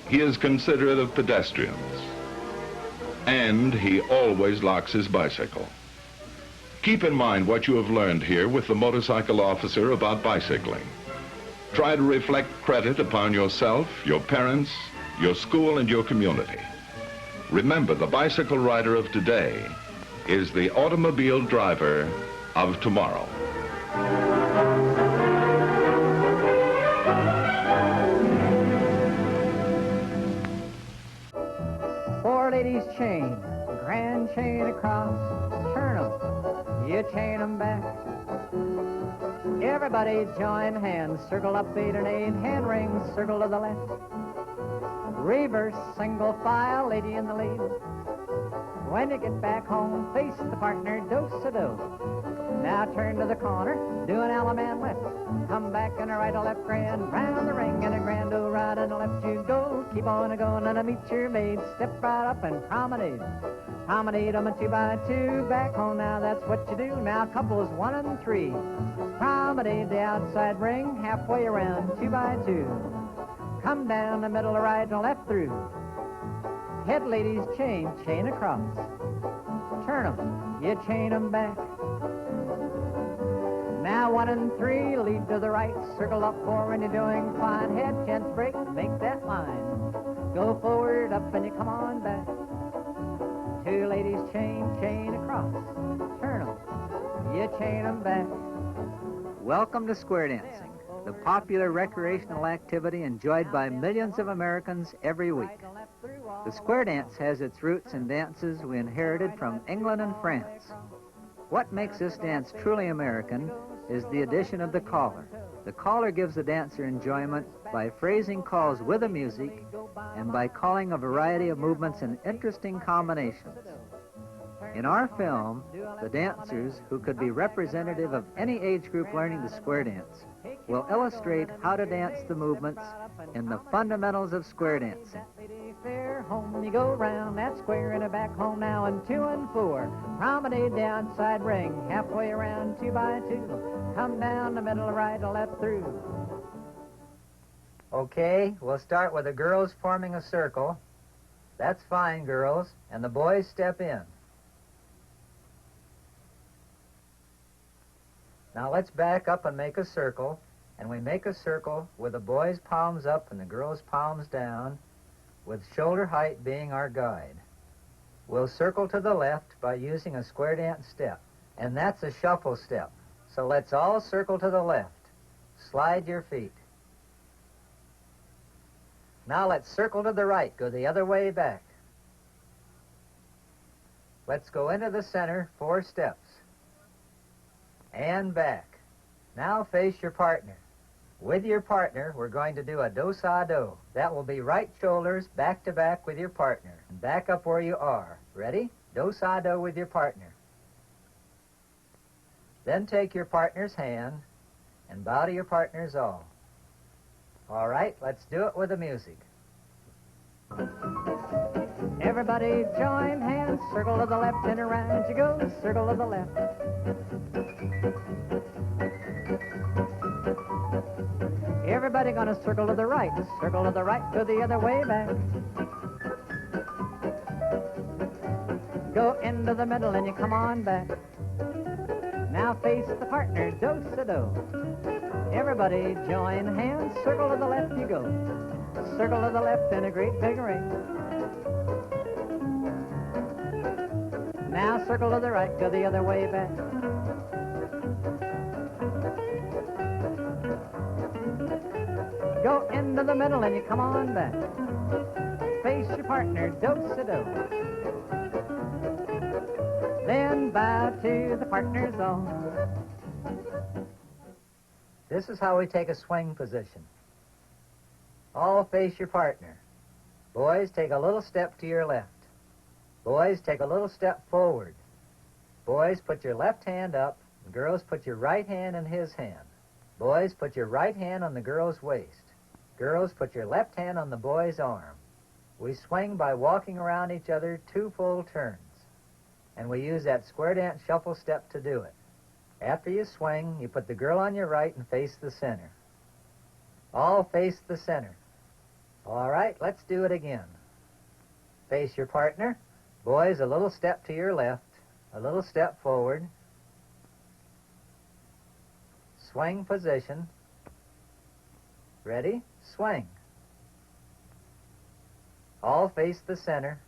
He is considerate of pedestrians, and he always locks his bicycle. Keep in mind what you have learned here with the motorcycle officer about bicycling. Try to reflect credit upon yourself, your parents, your school, and your community. Remember, the bicycle rider of today is the automobile driver of tomorrow. Four ladies chain, grand chain across, turn 'em, you chain 'em back. Everybody join hands, circle up 8 and 8, hand rings, circle to the left. Reverse, single file, lady in the lead. When you get back home, face the partner, do-sa-do. Now turn to the corner, do an Allemande left. Come back and a right or left, grand, round the ring and a grand do right and a left you go. Keep on a-going and meet your maid, step right up and promenade. Promenade 'em a 2 by 2, back home now, that's what you do. Now couples 1 and 3, promenade the outside ring, halfway around 2 by 2. Come down the middle, right and left through. Head ladies chain, chain across. Turn 'em, you chain 'em back. Now 1 and 3, lead to the right, circle up 4 when you're doing fine. Head can't break, make that line. Go forward, up and you come on back. 2 ladies chain, chain across. Turn 'em, you chain 'em back. Welcome to square dancing, the popular recreational activity enjoyed by millions of Americans every week. The square dance has its roots in dances we inherited from England and France. What makes this dance truly American is the addition of the caller. The caller gives the dancer enjoyment by phrasing calls with the music and by calling a variety of movements in interesting combinations. In our film, the dancers, who could be representative of any age group learning the square dance, will illustrate how to dance the movements in the fundamentals of square dancing. Home you go round that square and a back home now, and 2 and 4. Promenade the outside ring, halfway around 2 by 2. Come down the middle, right and left through. Okay, we'll start with the girls forming a circle. That's fine, girls. And the boys step in. Now let's back up and make a circle, and we make a circle with the boys' palms up and the girls' palms down, with shoulder height being our guide. We'll circle to the left by using a square dance step, and that's a shuffle step. So let's all circle to the left. Slide your feet. Now let's circle to the right, go the other way back. Let's go into the center, 4 steps. And back. Now face your partner. With your partner, we're going to do a do-sa-do. That will be right shoulders back to back with your partner. And back up where you are. Ready? Do-sa-do with your partner. Then take your partner's hand and bow to your partner's all. All right, let's do it with the music. Everybody join hands, circle to the left and around you go, circle to the left. Everybody gonna circle to the right, circle to the right, go the other way back. Go into the middle and you come on back. Now face the partner, do-sa-do. Everybody join hands, circle to the left you go. Circle to the left in a great big ring. Now circle to the right, go the other way back. Go into the middle and you come on back. Face your partner, do-sa-do. Then bow to the partner's all. This is how we take a swing position. All face your partner. Boys, take a little step to your left. Boys, take a little step forward. Boys, put your left hand up. Girls, put your right hand in his hand. Boys, put your right hand on the girl's waist. Girls, put your left hand on the boy's arm. We swing by walking around each other 2 full turns. And we use that square dance shuffle step to do it. After you swing, you put the girl on your right and face the center. All face the center. All right, let's do it again. Face your partner. Boys, a little step to your left, a little step forward. Swing position. Ready? Swing. All face the center.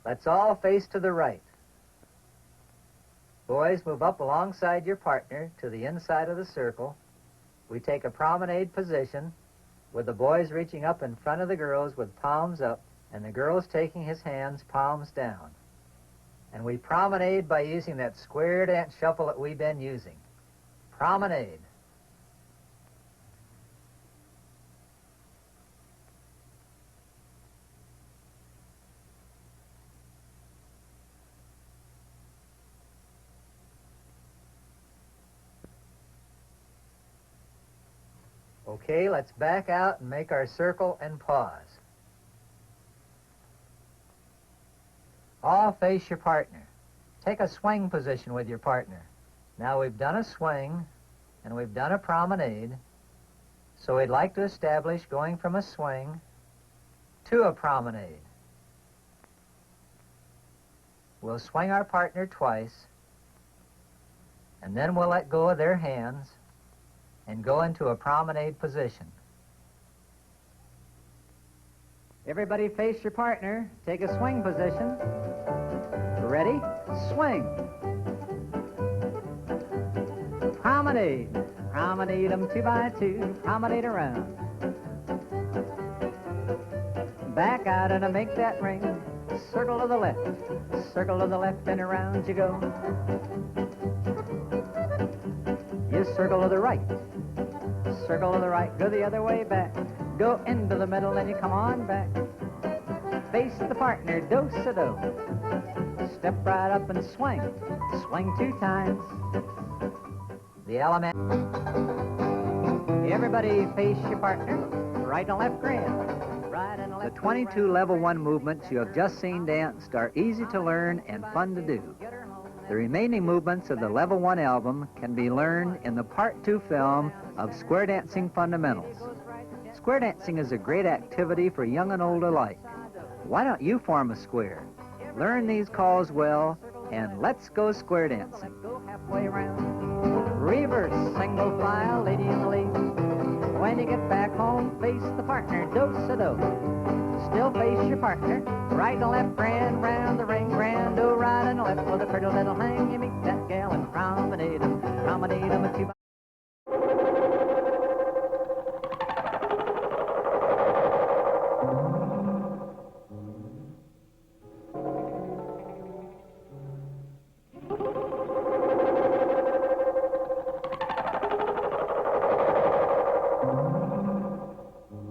Let's all face to the right. Boys, move up alongside your partner to the inside of the circle. We take a promenade position with the boys reaching up in front of the girls with palms up and the girls taking his hands palms down. And we promenade by using that square dance shuffle that we've been using. Promenade. Okay, let's back out and make our circle and pause. All face your partner. Take a swing position with your partner. Now we've done a swing and we've done a promenade, so we'd like to establish going from a swing to a promenade. We'll swing our partner twice, and then we'll let go of their hands and go into a promenade position. Everybody face your partner. Take a swing position. Ready? Swing. Promenade. Promenade them 2 by 2. Promenade around. Back out and make that ring. Circle to the left. Circle to the left and around you go. You circle to the right. Circle to the right, go the other way back. Go into the middle and you come on back. Face the partner, do-sa-do. Step right up and swing. Swing 2 times. The element. Everybody face your partner. Right and left grand. Right and left. The 22 level 1 movements you have just seen danced are easy to learn and fun to do. The remaining movements of the Level 1 album can be learned in the Part 2 film of Square Dancing Fundamentals. Square dancing is a great activity for young and old alike. Why don't you form a square? Learn these calls well, and let's go square dancing. Go halfway around. Reverse. home, face the partner, do-sa-do. Still face your partner, right and left, grand, round the ring, grand, oh, right and left with a pretty little hang. You meet that gal and promenade 'em a two